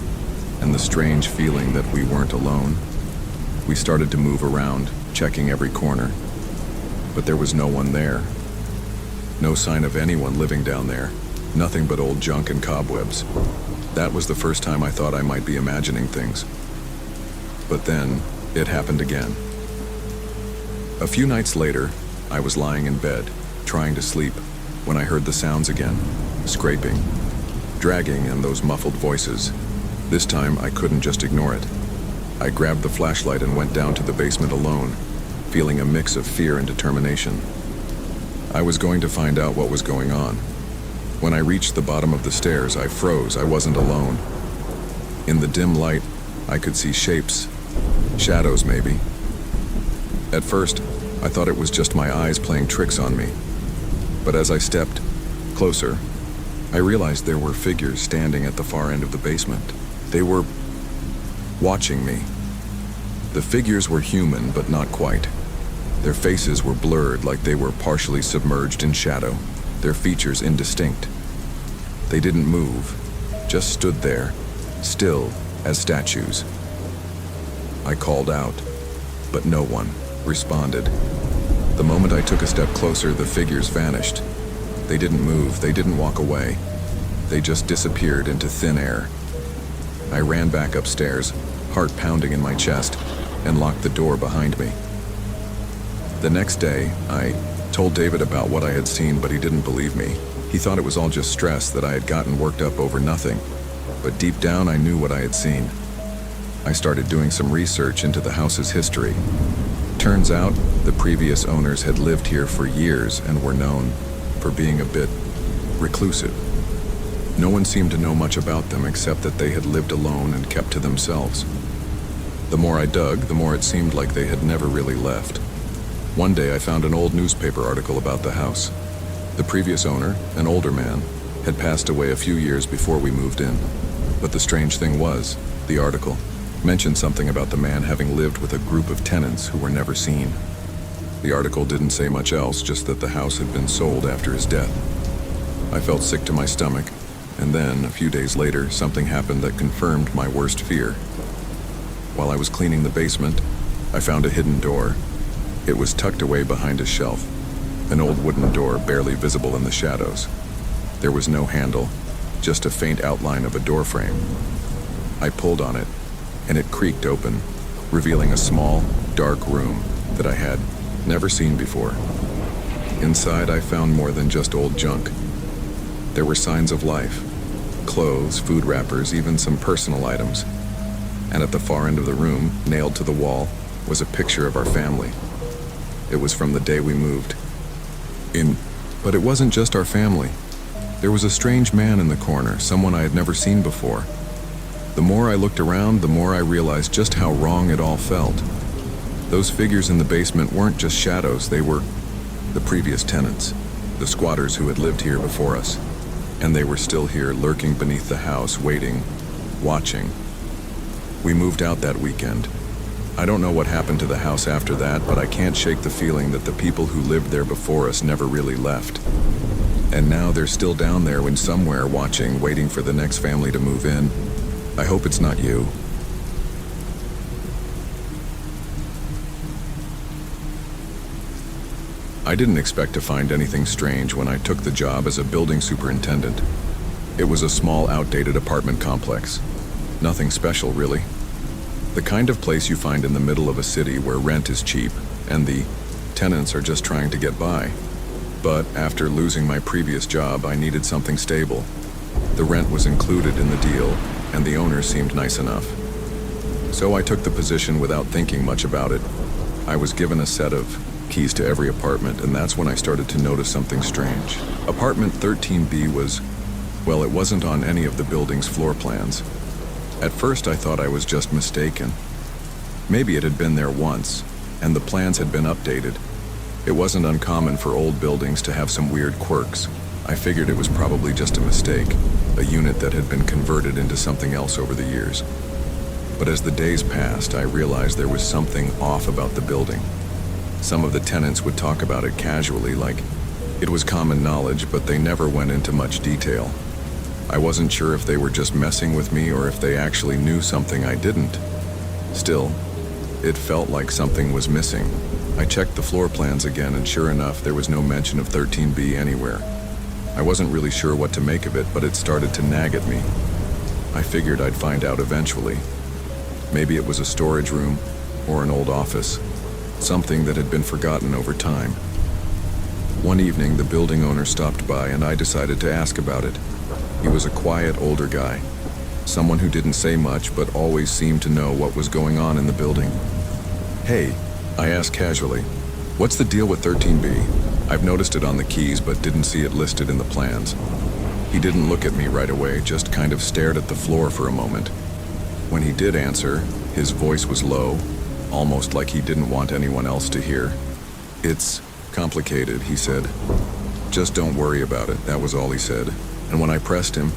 and the strange feeling that we weren't alone. We started to move around, checking every corner, but there was no one there. No sign of anyone living down there. Nothing but old junk and cobwebs. That was the first time I thought I might be imagining things. But then, it happened again. A few nights later, I was lying in bed, trying to sleep, when I heard the sounds again. Scraping, dragging, and those muffled voices. This time, I couldn't just ignore it. I grabbed the flashlight and went down to the basement alone, feeling a mix of fear and determination. I was going to find out what was going on. When I reached the bottom of the stairs, I froze. I wasn't alone. In the dim light, I could see shapes, shadows maybe. At first, I thought it was just my eyes playing tricks on me. But as I stepped closer, I realized there were figures standing at the far end of the basement. They were watching me. The figures were human, but not quite. Their faces were blurred, like they were partially submerged in shadow, their features indistinct. They didn't move, just stood there, still as statues. I called out, but no one responded. The moment I took a step closer, the figures vanished. They didn't move, they didn't walk away. They just disappeared into thin air. I ran back upstairs, heart pounding in my chest, and locked the door behind me. The next day, I told David about what I had seen, but he didn't believe me. He thought it was all just stress, that I had gotten worked up over nothing. But deep down, I knew what I had seen. I started doing some research into the house's history. Turns out, the previous owners had lived here for years and were known for being a bit reclusive. No one seemed to know much about them except that they had lived alone and kept to themselves. The more I dug, the more it seemed like they had never really left. One day I found an old newspaper article about the house. The previous owner, an older man, had passed away a few years before we moved in. But the strange thing was, the article mentioned something about the man having lived with a group of tenants who were never seen. The article didn't say much else, just that the house had been sold after his death. I felt sick to my stomach, and then, a few days later, something happened that confirmed my worst fear. While I was cleaning the basement, I found a hidden door. It was tucked away behind a shelf, an old wooden door barely visible in the shadows. There was no handle, just a faint outline of a door frame. I pulled on it, and it creaked open, revealing a small, dark room that I had never seen before. Inside, I found more than just old junk. There were signs of life, clothes, food wrappers, even some personal items. And at the far end of the room, nailed to the wall, was a picture of our family. It was from the day we moved in. But it wasn't just our family. There was a strange man in the corner, someone I had never seen before. The more I looked around, the more I realized just how wrong it all felt. Those figures in the basement weren't just shadows, they were the previous tenants, the squatters who had lived here before us. And they were still here, lurking beneath the house, waiting, watching. We moved out that weekend. I don't know what happened to the house after that, but I can't shake the feeling that the people who lived there before us never really left. And now they're still down there in somewhere, watching, waiting for the next family to move in. I hope it's not you. I didn't expect to find anything strange when I took the job as a building superintendent. It was a small, outdated apartment complex. Nothing special, really. The kind of place you find in the middle of a city where rent is cheap and the tenants are just trying to get by. But after losing my previous job, I needed something stable. The rent was included in the deal, and the owner seemed nice enough. So I took the position without thinking much about it. I was given a set of keys to every apartment, and that's when I started to notice something strange. Apartment 13B was, well, it wasn't on any of the building's floor plans. At first I thought I was just mistaken. Maybe it had been there once, and the plans had been updated. It wasn't uncommon for old buildings to have some weird quirks. I figured it was probably just a mistake, a unit that had been converted into something else over the years. But as the days passed, I realized there was something off about the building. Some of the tenants would talk about it casually, like it was common knowledge, but they never went into much detail. I wasn't sure if they were just messing with me or if they actually knew something I didn't. Still, it felt like something was missing. I checked the floor plans again, and sure enough, there was no mention of 13B anywhere. I wasn't really sure what to make of it, but it started to nag at me. I figured I'd find out eventually. Maybe it was a storage room or an old office, something that had been forgotten over time. One evening, the building owner stopped by, and I decided to ask about it. He was a quiet, older guy, someone who didn't say much but always seemed to know what was going on in the building. "Hey," I asked casually, "what's the deal with 13B? I've noticed it on the keys but didn't see it listed in the plans." He didn't look at me right away, just kind of stared at the floor for a moment. When he did answer, his voice was low, almost like he didn't want anyone else to hear. "It's complicated," he said. "Just don't worry about it," that was all he said. And when I pressed him,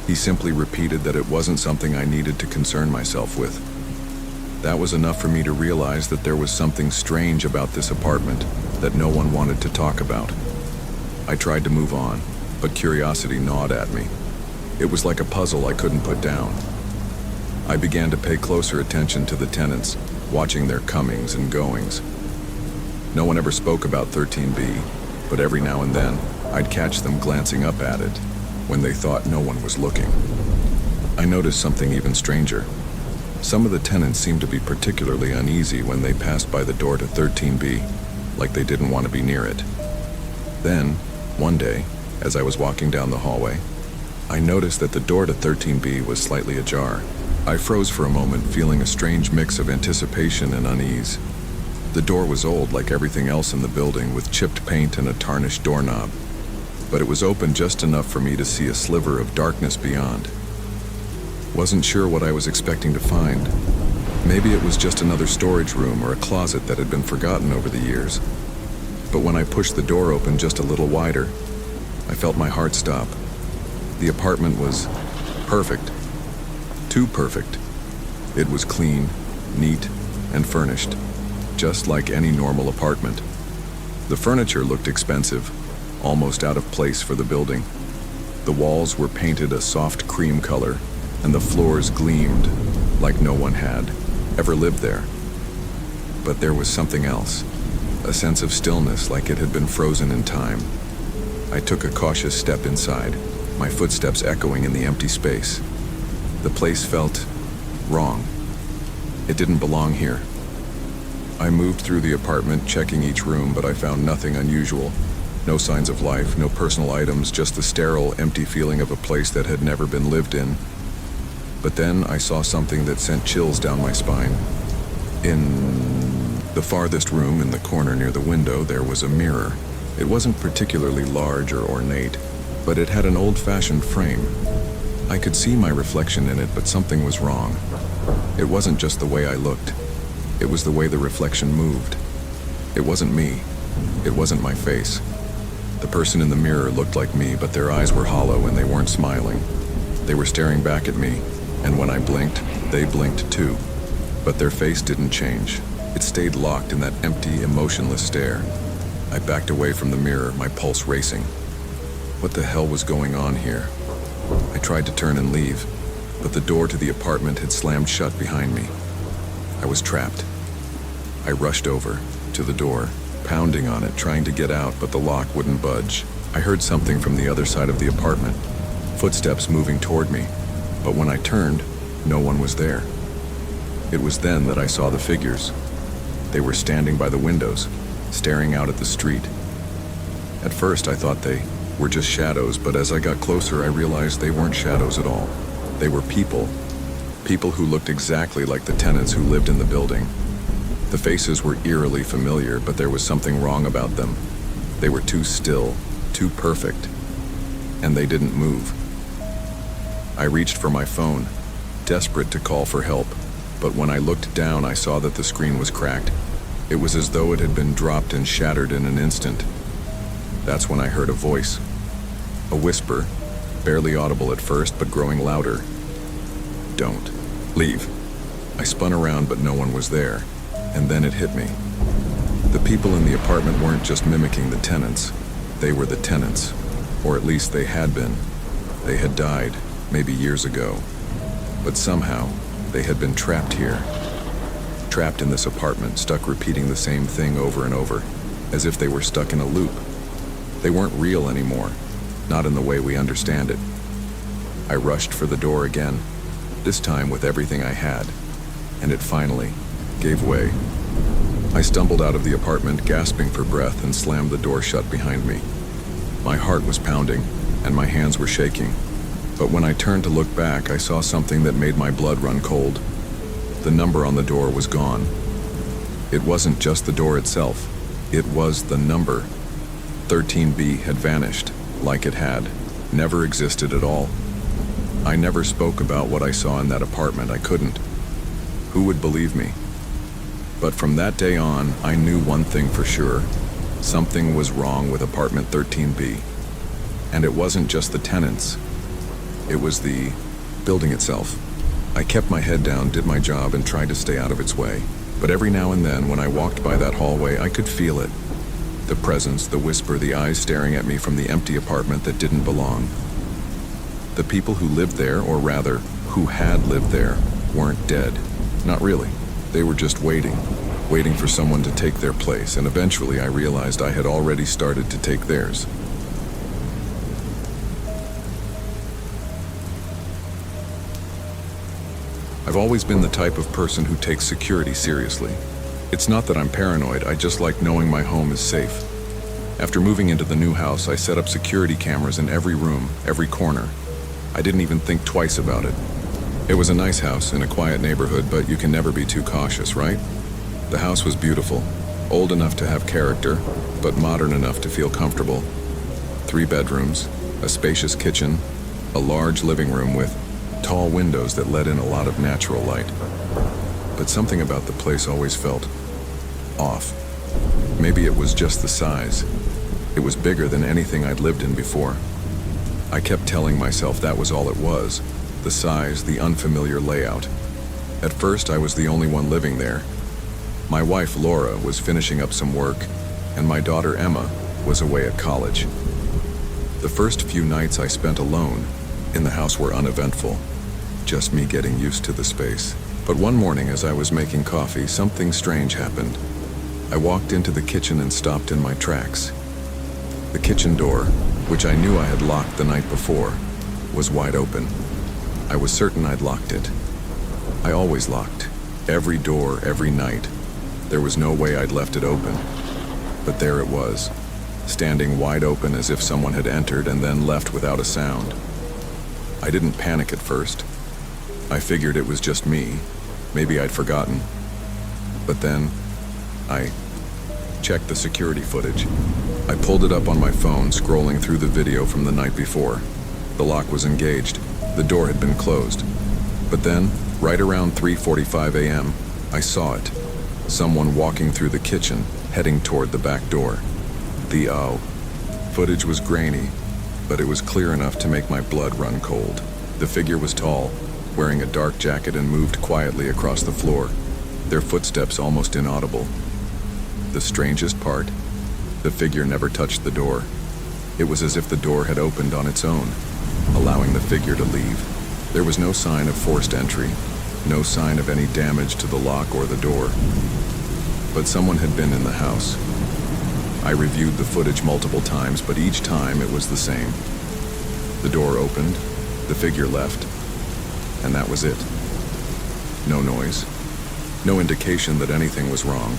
he simply repeated that it wasn't something I needed to concern myself with. That was enough for me to realize that there was something strange about this apartment that no one wanted to talk about. I tried to move on, but curiosity gnawed at me. It was like a puzzle I couldn't put down. I began to pay closer attention to the tenants, watching their comings and goings. No one ever spoke about 13B, but every now and then, I'd catch them glancing up at it, when they thought no one was looking. I noticed something even stranger. Some of the tenants seemed to be particularly uneasy when they passed by the door to 13B, like they didn't want to be near it. Then, one day, as I was walking down the hallway, I noticed that the door to 13B was slightly ajar. I froze for a moment, feeling a strange mix of anticipation and unease. The door was old like everything else in the building, with chipped paint and a tarnished doorknob, but it was open just enough for me to see a sliver of darkness beyond. Wasn't sure what I was expecting to find. Maybe it was just another storage room or a closet that had been forgotten over the years. But when I pushed the door open just a little wider, I felt my heart stop. The apartment was perfect. Too perfect. It was clean, neat, and furnished, just like any normal apartment. The furniture looked expensive, almost out of place for the building. The walls were painted a soft cream color, and the floors gleamed like no one had ever lived there. But there was something else, a sense of stillness like it had been frozen in time. I took a cautious step inside, my footsteps echoing in the empty space. The place felt wrong. It didn't belong here. I moved through the apartment, checking each room, but I found nothing unusual. No signs of life, no personal items, just the sterile, empty feeling of a place that had never been lived in. But then I saw something that sent chills down my spine. In the farthest room in the corner near the window, there was a mirror. It wasn't particularly large or ornate, but it had an old-fashioned frame. I could see my reflection in it, but something was wrong. It wasn't just the way I looked. It was the way the reflection moved. It wasn't me. It wasn't my face. The person in the mirror looked like me, but their eyes were hollow and they weren't smiling. They were staring back at me, and when I blinked, they blinked too. But their face didn't change. It stayed locked in that empty, emotionless stare. I backed away from the mirror, my pulse racing. What the hell was going on here? I tried to turn and leave, but the door to the apartment had slammed shut behind me. I was trapped. I rushed over to the door, pounding on it, trying to get out, but the lock wouldn't budge. I heard something from the other side of the apartment, footsteps moving toward me, but when I turned, no one was there. It was then that I saw the figures. They were standing by the windows, staring out at the street. At first, I thought they were just shadows, but as I got closer, I realized they weren't shadows at all. They were people. People who looked exactly like the tenants who lived in the building. The faces were eerily familiar, but there was something wrong about them. They were too still, too perfect, and they didn't move. I reached for my phone, desperate to call for help, but when I looked down, I saw that the screen was cracked. It was as though it had been dropped and shattered in an instant. That's when I heard a voice. A whisper, barely audible at first, but growing louder. Don't. Leave. I spun around, but no one was there. And then it hit me. The people in the apartment weren't just mimicking the tenants. They were the tenants. Or at least they had been. They had died, maybe years ago. But somehow, they had been trapped here. Trapped in this apartment, stuck repeating the same thing over and over, as if they were stuck in a loop. They weren't real anymore, not in the way we understand it. I rushed for the door again, this time with everything I had, and it finally gave way. I stumbled out of the apartment, gasping for breath, and slammed the door shut behind me. My heart was pounding, and my hands were shaking. But when I turned to look back, I saw something that made my blood run cold. The number on the door was gone. It wasn't just the door itself. It was the number. 13B had vanished, like it had never existed at all. I never spoke about what I saw in that apartment. I couldn't. Who would believe me? But from that day on, I knew one thing for sure. Something was wrong with apartment 13B. And it wasn't just the tenants. It was the building itself. I kept my head down, did my job, and tried to stay out of its way. But every now and then, when I walked by that hallway, I could feel it. The presence, the whisper, the eyes staring at me from the empty apartment that didn't belong. The people who lived there, or rather, who had lived there, weren't dead. Not really. They were just waiting for someone to take their place, and eventually I realized I had already started to take theirs. I've always been the type of person who takes security seriously. It's not that I'm paranoid, I just like knowing my home is safe. After moving into the new house, I set up security cameras in every room, every corner. I didn't even think twice about it. It was a nice house in a quiet neighborhood, but you can never be too cautious, right? The house was beautiful, old enough to have character, but modern enough to feel comfortable. 3 bedrooms, a spacious kitchen, a large living room with tall windows that let in a lot of natural light. But something about the place always felt off. Maybe it was just the size. It was bigger than anything I'd lived in before. I kept telling myself that was all it was, the size, the unfamiliar layout. At first, I was the only one living there. My wife, Laura, was finishing up some work, and my daughter, Emma, was away at college. The first few nights I spent alone in the house were uneventful, just me getting used to the space. But one morning, as I was making coffee, something strange happened. I walked into the kitchen and stopped in my tracks. The kitchen door, which I knew I had locked the night before, was wide open. I was certain I'd locked it. I always locked every door, every night. There was no way I'd left it open. But there it was, standing wide open as if someone had entered and then left without a sound. I didn't panic at first. I figured it was just me. Maybe I'd forgotten. But then, I checked the security footage. I pulled it up on my phone, scrolling through the video from the night before. The lock was engaged. The door had been closed. But then, right around 3:45 a.m., I saw it. Someone walking through the kitchen, heading toward the back door. The footage was grainy, but it was clear enough to make my blood run cold. The figure was tall, wearing a dark jacket, and moved quietly across the floor, their footsteps almost inaudible. The strangest part, the figure never touched the door. It was as if the door had opened on its own, allowing the figure to leave. There was no sign of forced entry, no sign of any damage to the lock or the door. But someone had been in the house. I reviewed the footage multiple times, but each time it was the same. The door opened, the figure left, and that was it. No noise, no indication that anything was wrong.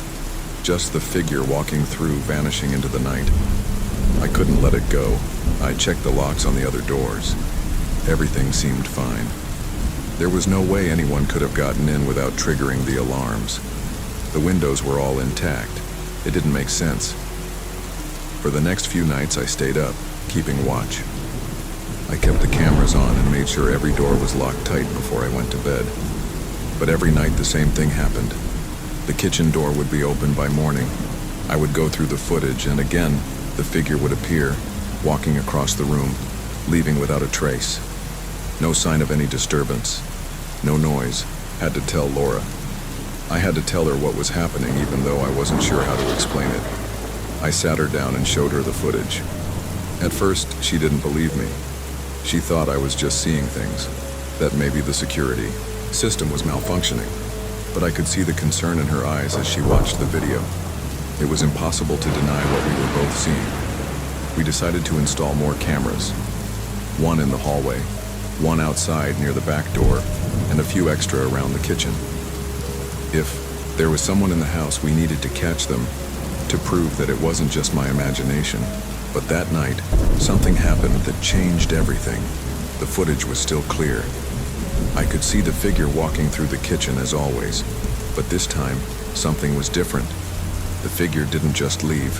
Just the figure walking through, vanishing into the night. I couldn't let it go. I checked the locks on the other doors. Everything seemed fine. There was no way anyone could have gotten in without triggering the alarms. The windows were all intact. It didn't make sense. For the next few nights, I stayed up, keeping watch. I kept the cameras on and made sure every door was locked tight before I went to bed. But every night the same thing happened. The kitchen door would be open by morning. I would go through the footage, and again, the figure would appear, walking across the room, leaving without a trace. No sign of any disturbance. No noise. Had to tell Laura. I had to tell her what was happening, even though I wasn't sure how to explain it. I sat her down and showed her the footage. At first, she didn't believe me. She thought I was just seeing things, that maybe the security system was malfunctioning. But I could see the concern in her eyes as she watched the video. It was impossible to deny what we were both seeing. We decided to install more cameras. One in the hallway, one outside near the back door, and a few extra around the kitchen. If there was someone in the house, we needed to catch them to prove that it wasn't just my imagination. But that night, something happened that changed everything. The footage was still clear. I could see the figure walking through the kitchen as always, but this time, something was different. The figure didn't just leave,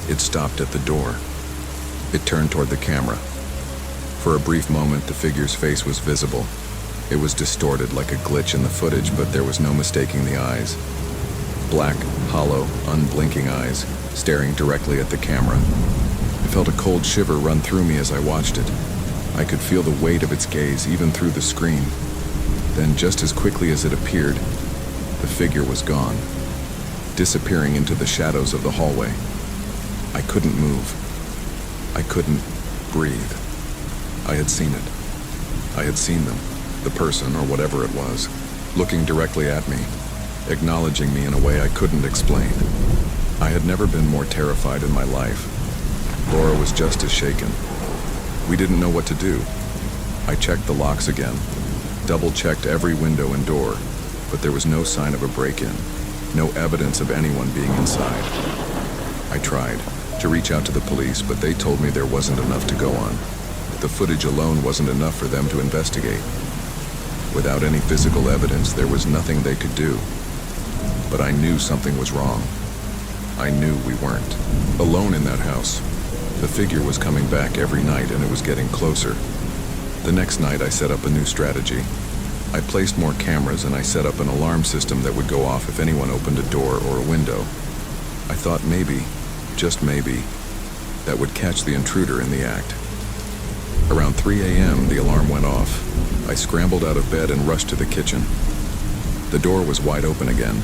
it stopped at the door. It turned toward the camera. For a brief moment, the figure's face was visible. It was distorted like a glitch in the footage, but there was no mistaking the eyes. Black, hollow, unblinking eyes, staring directly at the camera. I felt a cold shiver run through me as I watched it. I could feel the weight of its gaze even through the screen. Then, just as quickly as it appeared, the figure was gone, disappearing into the shadows of the hallway. I couldn't move. I couldn't breathe. I had seen it. I had seen them, the person or whatever it was, looking directly at me, acknowledging me in a way I couldn't explain. I had never been more terrified in my life. Laura was just as shaken. We didn't know what to do. I checked the locks again, double-checked every window and door, but there was no sign of a break-in, no evidence of anyone being inside. I tried to reach out to the police, but they told me there wasn't enough to go on. The footage alone wasn't enough for them to investigate. Without any physical evidence, there was nothing they could do. But I knew something was wrong. I knew we weren't alone in that house. The figure was coming back every night, and it was getting closer. The next night, I set up a new strategy. I placed more cameras, and I set up an alarm system that would go off if anyone opened a door or a window. I thought maybe, just maybe, that would catch the intruder in the act. Around 3 a.m., the alarm went off. I scrambled out of bed and rushed to the kitchen. The door was wide open again.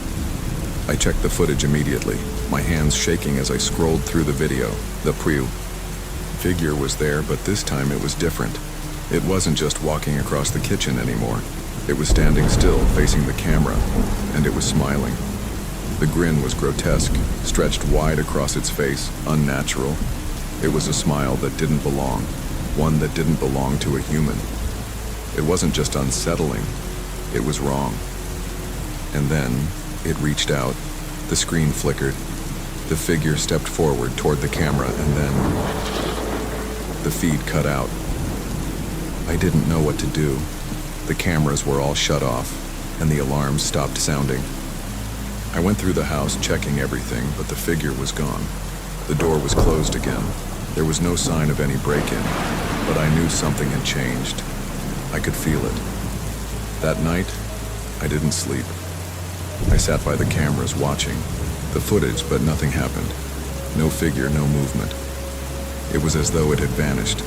I checked the footage immediately, my hands shaking as I scrolled through the video. The figure was there, but this time it was different. It wasn't just walking across the kitchen anymore. It was standing still, facing the camera, and it was smiling. The grin was grotesque, stretched wide across its face, unnatural. It was a smile that didn't belong, one that didn't belong to a human. It wasn't just unsettling, it was wrong. And then, it reached out, the screen flickered, the figure stepped forward toward the camera, and then the feed cut out. I didn't know what to do. The cameras were all shut off, and the alarms stopped sounding. I went through the house checking everything, but the figure was gone. The door was closed again. There was no sign of any break-in, but I knew something had changed. I could feel it. That night, I didn't sleep. I sat by the cameras watching the footage, but nothing happened. No figure, no movement. It was as though it had vanished,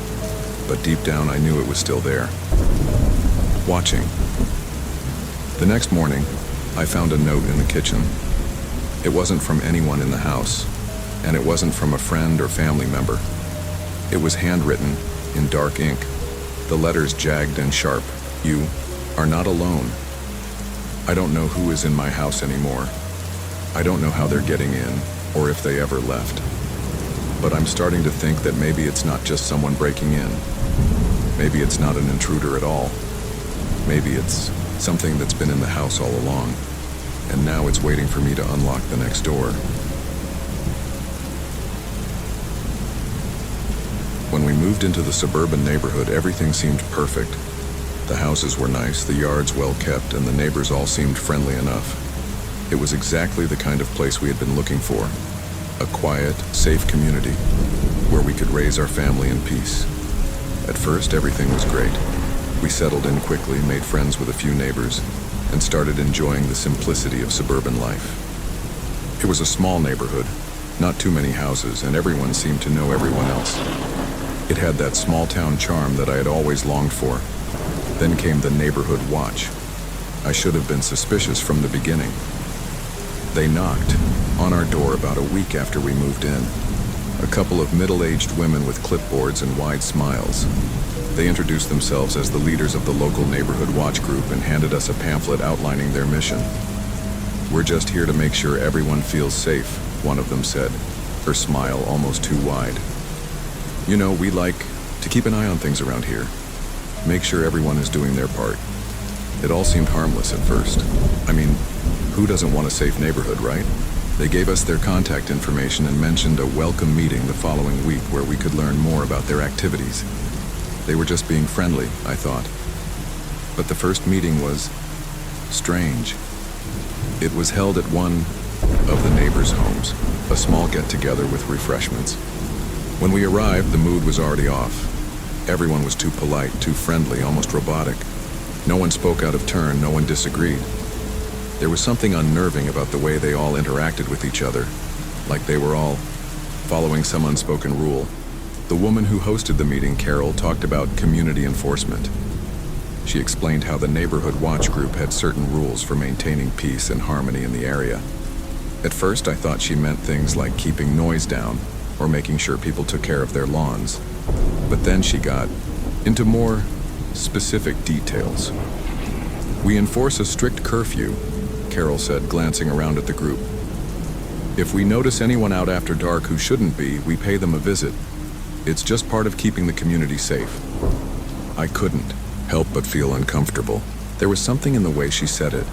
but deep down I knew it was still there, watching. The next morning, I found a note in the kitchen. It wasn't from anyone in the house, and it wasn't from a friend or family member. It was handwritten in dark ink, the letters jagged and sharp. You are not alone. I don't know who is in my house anymore. I don't know how they're getting in, or if they ever left. But I'm starting to think that maybe it's not just someone breaking in. Maybe it's not an intruder at all. Maybe it's something that's been in the house all along, and now it's waiting for me to unlock the next door. When we moved into the suburban neighborhood, everything seemed perfect. The houses were nice, the yards well kept, and the neighbors all seemed friendly enough. It was exactly the kind of place we had been looking for. A quiet, safe community where we could raise our family in peace. At first, everything was great. We settled in quickly, made friends with a few neighbors, and started enjoying the simplicity of suburban life. It was a small neighborhood, not too many houses, and everyone seemed to know everyone else. It had that small-town charm that I had always longed for. Then came the neighborhood watch. I should have been suspicious from the beginning. They knocked on our door about a week after we moved in. A couple of middle-aged women with clipboards and wide smiles. They introduced themselves as the leaders of the local neighborhood watch group and handed us a pamphlet outlining their mission. "We're just here to make sure everyone feels safe," one of them said, her smile almost too wide. "You know, we like to keep an eye on things around here. Make sure everyone is doing their part." It all seemed harmless at first. I mean, who doesn't want a safe neighborhood, right? They gave us their contact information and mentioned a welcome meeting the following week where we could learn more about their activities. They were just being friendly, I thought. But the first meeting was strange. It was held at one of the neighbors' homes, a small get-together with refreshments. When we arrived, the mood was already off. Everyone was too polite, too friendly, almost robotic. No one spoke out of turn, no one disagreed. There was something unnerving about the way they all interacted with each other, like they were all following some unspoken rule. The woman who hosted the meeting, Carol, talked about community enforcement. She explained how the neighborhood watch group had certain rules for maintaining peace and harmony in the area. At first, I thought she meant things like keeping noise down or making sure people took care of their lawns. But then she got into more specific details. "We enforce a strict curfew," Carol said, glancing around at the group. "If we notice anyone out after dark who shouldn't be, we pay them a visit. It's just part of keeping the community safe." I couldn't help but feel uncomfortable. There was something in the way she said it,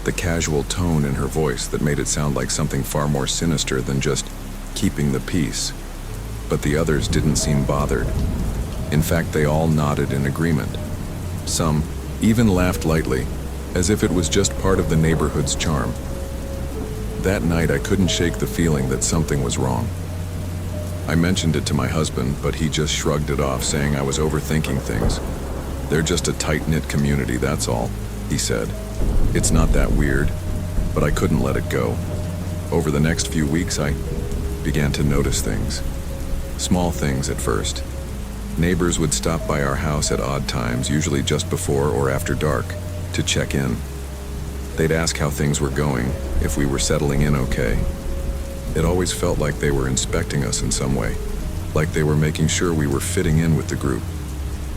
the casual tone in her voice that made it sound like something far more sinister than just keeping the peace. But the others didn't seem bothered. In fact, they all nodded in agreement. Some even laughed lightly, as if it was just part of the neighborhood's charm. That night, I couldn't shake the feeling that something was wrong. I mentioned it to my husband, but he just shrugged it off, saying I was overthinking things. They're just a tight-knit community, that's all, he said. It's not that weird, but I couldn't let it go. Over the next few weeks, I began to notice things. Small things at first. Neighbors would stop by our house at odd times, usually just before or after dark, to check in. They'd ask how things were going, if we were settling in okay. It always felt like they were inspecting us in some way, like they were making sure we were fitting in with the group.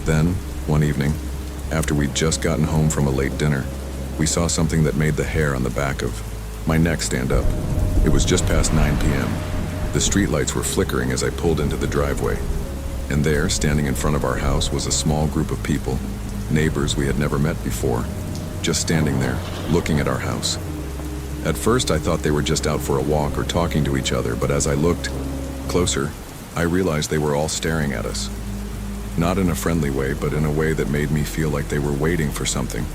Then, one evening, after we'd just gotten home from a late dinner, we saw something that made the hair on the back of my neck stand up. It was just past 9 p.m. The streetlights were flickering as I pulled into the driveway. And there, standing in front of our house, was a small group of people, neighbors we had never met before, just standing there, looking at our house. At first, I thought they were just out for a walk or talking to each other, but as I looked closer, I realized they were all staring at us. Not in a friendly way, but in a way that made me feel like they were waiting for something.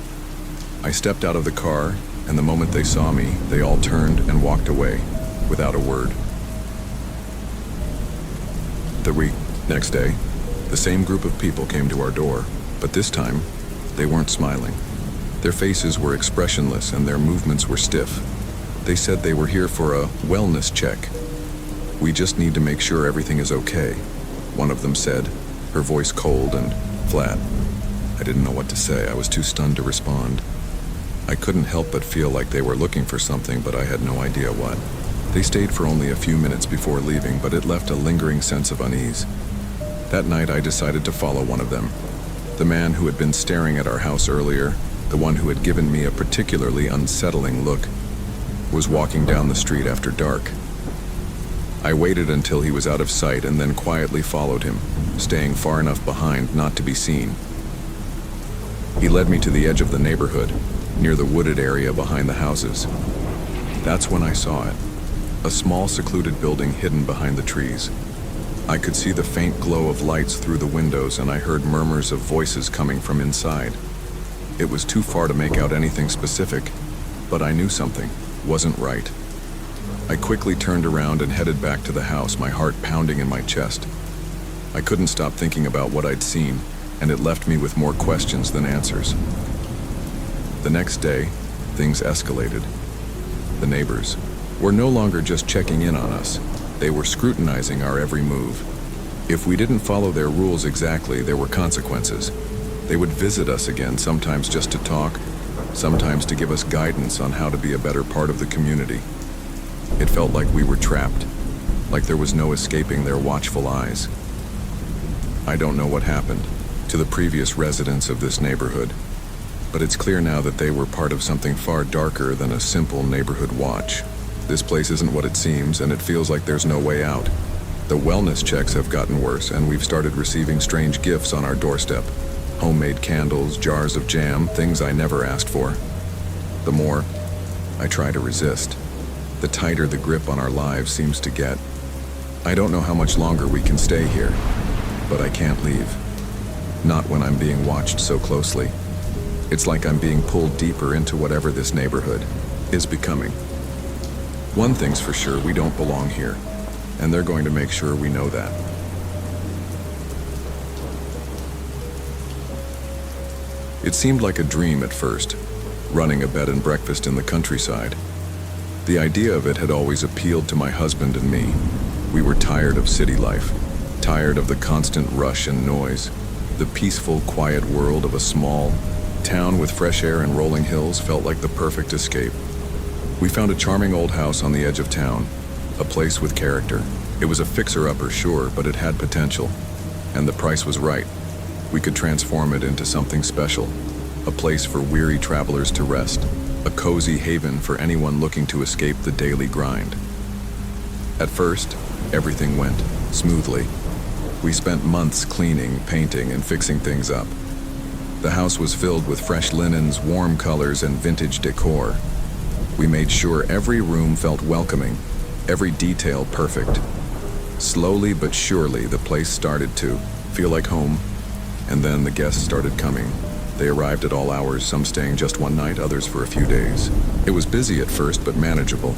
I stepped out of the car, and the moment they saw me, they all turned and walked away, without a word. Next day, the same group of people came to our door, but this time, they weren't smiling. Their faces were expressionless and their movements were stiff. They said they were here for a wellness check. "We just need to make sure everything is okay," one of them said, her voice cold and flat. I didn't know what to say. I was too stunned to respond. I couldn't help but feel like they were looking for something, but I had no idea what. They stayed for only a few minutes before leaving, but it left a lingering sense of unease. That night, I decided to follow one of them. The man who had been staring at our house earlier, the one who had given me a particularly unsettling look, was walking down the street after dark. I waited until he was out of sight and then quietly followed him, staying far enough behind not to be seen. He led me to the edge of the neighborhood, near the wooded area behind the houses. That's when I saw it. A small secluded building hidden behind the trees. I could see the faint glow of lights through the windows, and I heard murmurs of voices coming from inside. It was too far to make out anything specific, but I knew something wasn't right. I quickly turned around and headed back to the house, my heart pounding in my chest. I couldn't stop thinking about what I'd seen, and it left me with more questions than answers. The next day, things escalated. The neighbors were no longer just checking in on us. They were scrutinizing our every move. If we didn't follow their rules exactly, there were consequences. They would visit us again, sometimes just to talk, sometimes to give us guidance on how to be a better part of the community. It felt like we were trapped, like there was no escaping their watchful eyes. I don't know what happened to the previous residents of this neighborhood, but it's clear now that they were part of something far darker than a simple neighborhood watch. This place isn't what it seems, and it feels like there's no way out. The wellness checks have gotten worse, and we've started receiving strange gifts on our doorstep. Homemade candles, jars of jam, things I never asked for. The more I try to resist, the tighter the grip on our lives seems to get. I don't know how much longer we can stay here, but I can't leave. Not when I'm being watched so closely. It's like I'm being pulled deeper into whatever this neighborhood is becoming. One thing's for sure, we don't belong here, and they're going to make sure we know that. It seemed like a dream at first, running a bed and breakfast in the countryside. The idea of it had always appealed to my husband and me. We were tired of city life, tired of the constant rush and noise. The peaceful, quiet world of a small town with fresh air and rolling hills felt like the perfect escape. We found a charming old house on the edge of town, a place with character. It was a fixer-upper, sure, but it had potential, and the price was right. We could transform it into something special, a place for weary travelers to rest, a cozy haven for anyone looking to escape the daily grind. At first, everything went smoothly. We spent months cleaning, painting, and fixing things up. The house was filled with fresh linens, warm colors, and vintage decor. We made sure every room felt welcoming, every detail perfect. Slowly but surely, the place started to feel like home, and then the guests started coming. They arrived at all hours, some staying just one night, others for a few days. It was busy at first, but manageable,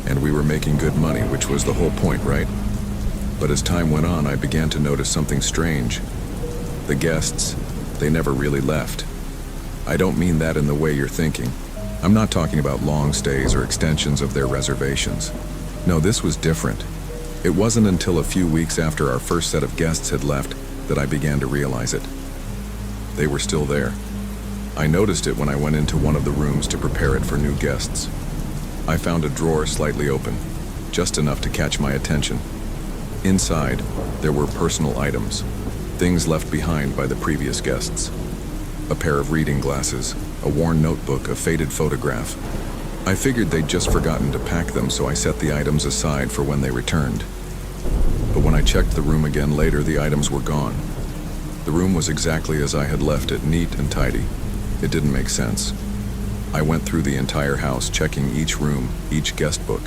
and we were making good money, which was the whole point, right? But as time went on, I began to notice something strange. The guests, they never really left. I don't mean that in the way you're thinking. I'm not talking about long stays or extensions of their reservations. No, this was different. It wasn't until a few weeks after our first set of guests had left that I began to realize it. They were still there. I noticed it when I went into one of the rooms to prepare it for new guests. I found a drawer slightly open, just enough to catch my attention. Inside, there were personal items, things left behind by the previous guests. A pair of reading glasses, a worn notebook, a faded photograph. I figured they'd just forgotten to pack them, so I set the items aside for when they returned. But when I checked the room again later, the items were gone. The room was exactly as I had left it, neat and tidy. It didn't make sense. I went through the entire house, checking each room, each guest book.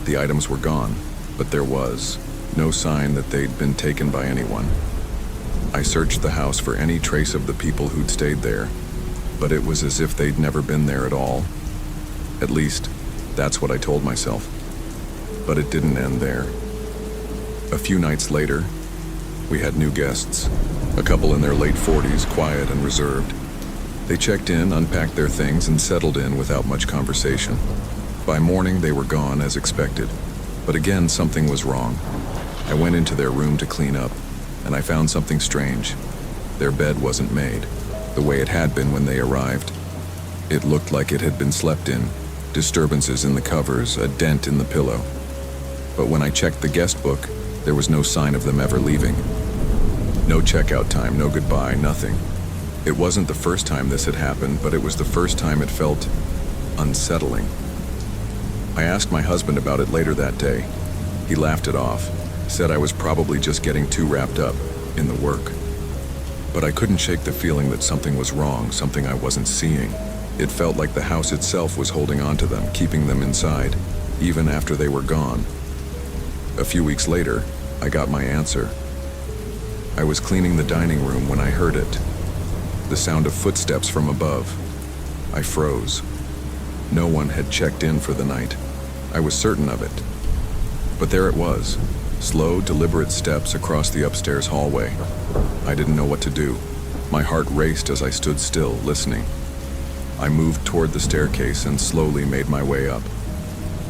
The items were gone, but there was no sign that they'd been taken by anyone. I searched the house for any trace of the people who'd stayed there, but it was as if they'd never been there at all. At least, that's what I told myself. But it didn't end there. A few nights later, we had new guests, a couple in their late 40s, quiet and reserved. They checked in, unpacked their things, and settled in without much conversation. By morning, they were gone as expected. But again, something was wrong. I went into their room to clean up, and I found something strange. Their bed wasn't made, the way it had been when they arrived. It looked like it had been slept in, disturbances in the covers, a dent in the pillow. But when I checked the guest book, there was no sign of them ever leaving. No checkout time, no goodbye, nothing. It wasn't the first time this had happened, but it was the first time it felt unsettling. I asked my husband about it later that day. He laughed it off, said I was probably just getting too wrapped up in the work. But I couldn't shake the feeling that something was wrong, something I wasn't seeing. It felt like the house itself was holding on to them, keeping them inside, even after they were gone. A few weeks later, I got my answer. I was cleaning the dining room when I heard it. The sound of footsteps from above. I froze. No one had checked in for the night. I was certain of it. But there it was. Slow, deliberate steps across the upstairs hallway. I didn't know what to do. My heart raced as I stood still, listening. I moved toward the staircase and slowly made my way up.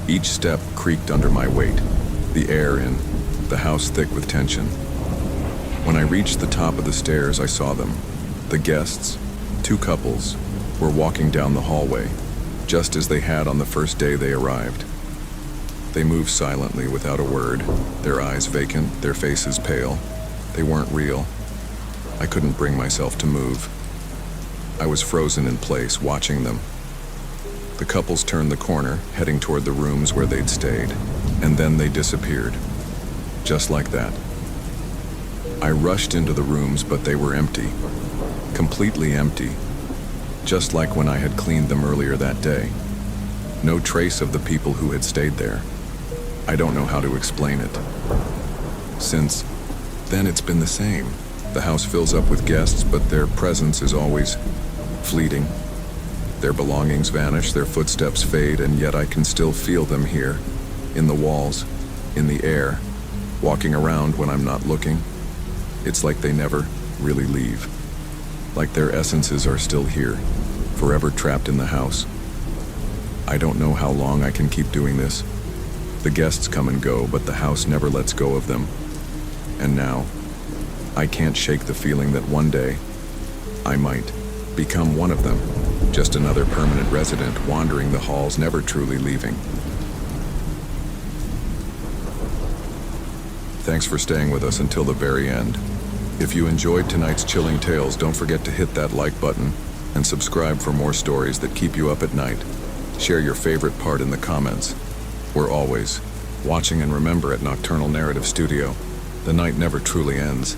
Each step creaked under my weight, the air in, the house thick with tension. When I reached the top of the stairs, I saw them. The guests, two couples, were walking down the hallway, just as they had on the first day they arrived. They moved silently without a word, their eyes vacant, their faces pale. They weren't real. I couldn't bring myself to move. I was frozen in place, watching them. The couples turned the corner, heading toward the rooms where they'd stayed, and then they disappeared. Just like that. I rushed into the rooms, but they were empty. Completely empty. Just like when I had cleaned them earlier that day. No trace of the people who had stayed there. I don't know how to explain it. Since then, it's been the same. The house fills up with guests, but their presence is always fleeting. Their belongings vanish, their footsteps fade, and yet I can still feel them here, in the walls, in the air, walking around when I'm not looking. It's like they never really leave. Like their essences are still here, forever trapped in the house. I don't know how long I can keep doing this. The guests come and go, but the house never lets go of them. And now, I can't shake the feeling that one day, I might become one of them, just another permanent resident wandering the halls, never truly leaving. Thanks for staying with us until the very end. If you enjoyed tonight's chilling tales, don't forget to hit that like button and subscribe for more stories that keep you up at night. Share your favorite part in the comments. We're always watching, and remember, at Nocturnal Narrative Studio, the night never truly ends.